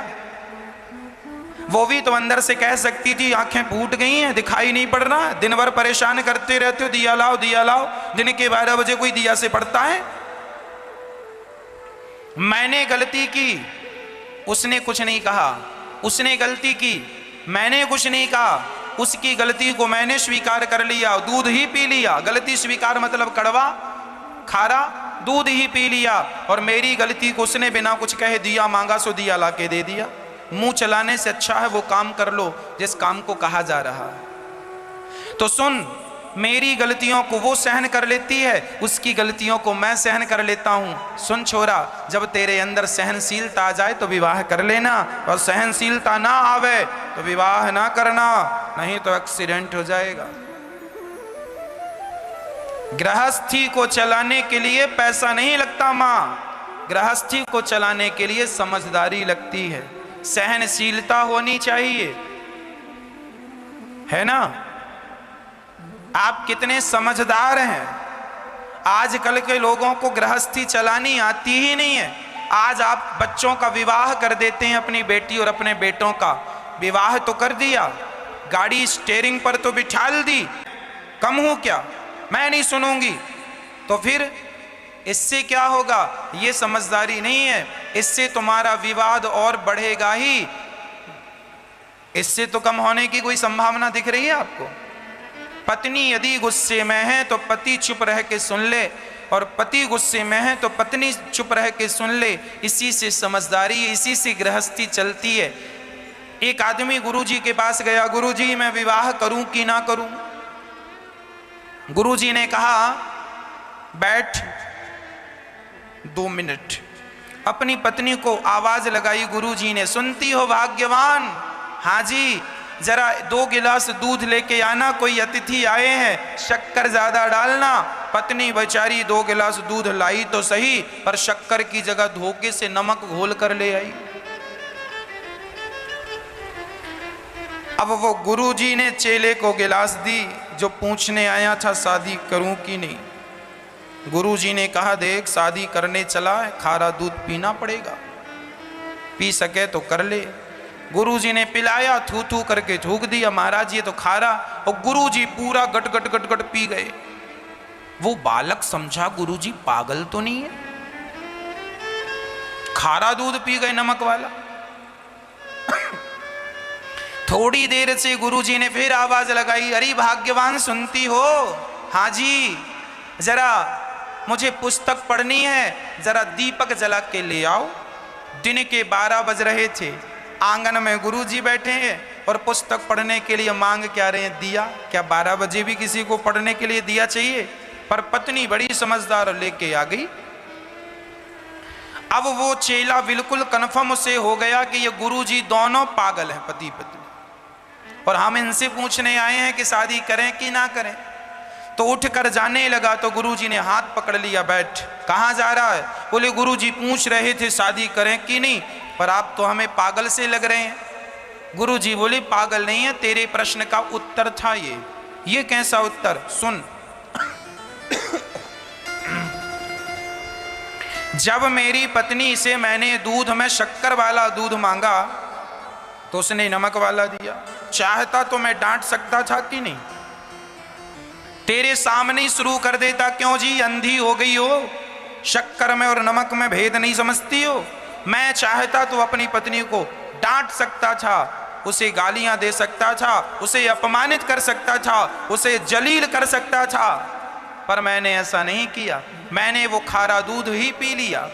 वो भी तो अंदर से कह सकती थी, आंखें फूट गई हैं, दिखाई नहीं पड़ रहा, दिन भर परेशान करते रहते हो, दिया लाओ दिया लाओ, दिन के 12 बजे कोई दिया से पड़ता है? मैंने गलती की, उसने कुछ नहीं कहा। उसने गलती की, मैंने कुछ नहीं कहा। उसकी गलती को मैंने स्वीकार कर लिया, दूध ही पी लिया। गलती स्वीकार मतलब कड़वा खारा, दूध ही पी लिया। और मेरी गलती को उसने बिना कुछ कहे दिया मांगा, सो दिया ला के दे दिया। मुंह चलाने से अच्छा है वो काम कर लो जिस काम को कहा जा रहा है। तो सुन, मेरी गलतियों को वो सहन कर लेती है, उसकी गलतियों को मैं सहन कर लेता हूं। सुन छोरा, जब तेरे अंदर सहनशीलता आ जाए तो विवाह कर लेना, और सहनशीलता ना आवे तो विवाह ना करना, नहीं तो एक्सीडेंट हो जाएगा। गृहस्थी को चलाने के लिए पैसा नहीं लगता मां, गृहस्थी को चलाने के लिए समझदारी लगती है, सहनशीलता होनी चाहिए, है ना? आप कितने समझदार हैं। आजकल के लोगों को गृहस्थी चलानी आती ही नहीं है। आज आप बच्चों का विवाह कर देते हैं, अपनी बेटी और अपने बेटों का विवाह तो कर दिया, गाड़ी स्टीयरिंग पर तो बिठा दी, कम हूं क्या, मैं नहीं सुनूंगी, तो फिर इससे क्या होगा? ये समझदारी नहीं है। इससे तुम्हारा विवाद और बढ़ेगा ही, इससे तो कम होने की कोई संभावना दिख रही है आपको? पत्नी यदि गुस्से में है तो पति चुप रह के सुन ले, और पति गुस्से में है तो पत्नी चुप रह के सुन ले। इसी से समझदारी, इसी से गृहस्थी चलती है। एक आदमी गुरुजी के पास गया, गुरुजी मैं विवाह करूं कि ना करूं? गुरुजी ने कहा बैठ 2 मिनट। अपनी पत्नी को आवाज लगाई गुरुजी ने, सुनती हो भाग्यवान? हाँ जी, जरा 2 गिलास दूध लेके आना, कोई अतिथि आए हैं, शक्कर ज्यादा डालना। पत्नी बेचारी 2 गिलास दूध लाई तो सही, पर शक्कर की जगह धोखे से नमक घोल कर ले आई। अब वो गुरुजी ने चेले को गिलास दी जो पूछने आया था शादी करूं कि नहीं। गुरुजी ने कहा देख, शादी करने चला है, खारा दूध पीना पड़ेगा, पी सके तो कर ले। गुरुजी ने पिलाया, थू थू करके थूक दिया, महाराज ये तो खारा, और गुरुजी पूरा गट गट गट गट पी गए। वो बालक समझा गुरुजी पागल तो नहीं है, खारा दूध पी गए नमक वाला। थोड़ी देर से गुरुजी ने फिर आवाज लगाई, अरे भाग्यवान सुनती हो? हाँ जी, जरा मुझे पुस्तक पढ़नी है, जरा दीपक जला के ले आओ। दिन के 12 बज रहे थे, आंगन में गुरुजी बैठे हैं और पुस्तक पढ़ने के लिए मांग क्या रहे हैं? दिया। क्या 12 बजे भी किसी को पढ़ने के लिए दिया चाहिए? पर पत्नी बड़ी समझदार लेके आ गई। अब वो चेला बिल्कुल कन्फर्म से हो गया कि ये गुरुजी दोनों पागल हैं, पति पत्नी, और हम इनसे पूछने आए हैं कि शादी करें कि ना करें। तो उठकर जाने लगा तो गुरुजी ने हाथ पकड़ लिया, बैठ। कहाँ जा रहा है? बोले गुरुजी पूछ रहे थे शादी करें कि नहीं। पर आप तो हमें पागल से लग रहे हैं। गुरु जी बोले पागल नहीं है, तेरे प्रश्न का उत्तर था ये कैसा उत्तर सुन। जब मेरी पत्नी से मैंने दूध में शक्कर वाला दूध मांगा तो उसने नमक वाला दिया। चाहता तो मैं डांट सकता था कि नहीं, तेरे सामने ही शुरू कर देता, क्यों जी अंधी हो गई हो, शक्कर में और नमक में भेद नहीं समझती हो। मैं चाहता तो अपनी पत्नी को डांट सकता था, उसे गालियां दे सकता था, उसे अपमानित कर सकता था, उसे जलील कर सकता था, पर मैंने ऐसा नहीं किया। मैंने वो खारा दूध ही पी लिया।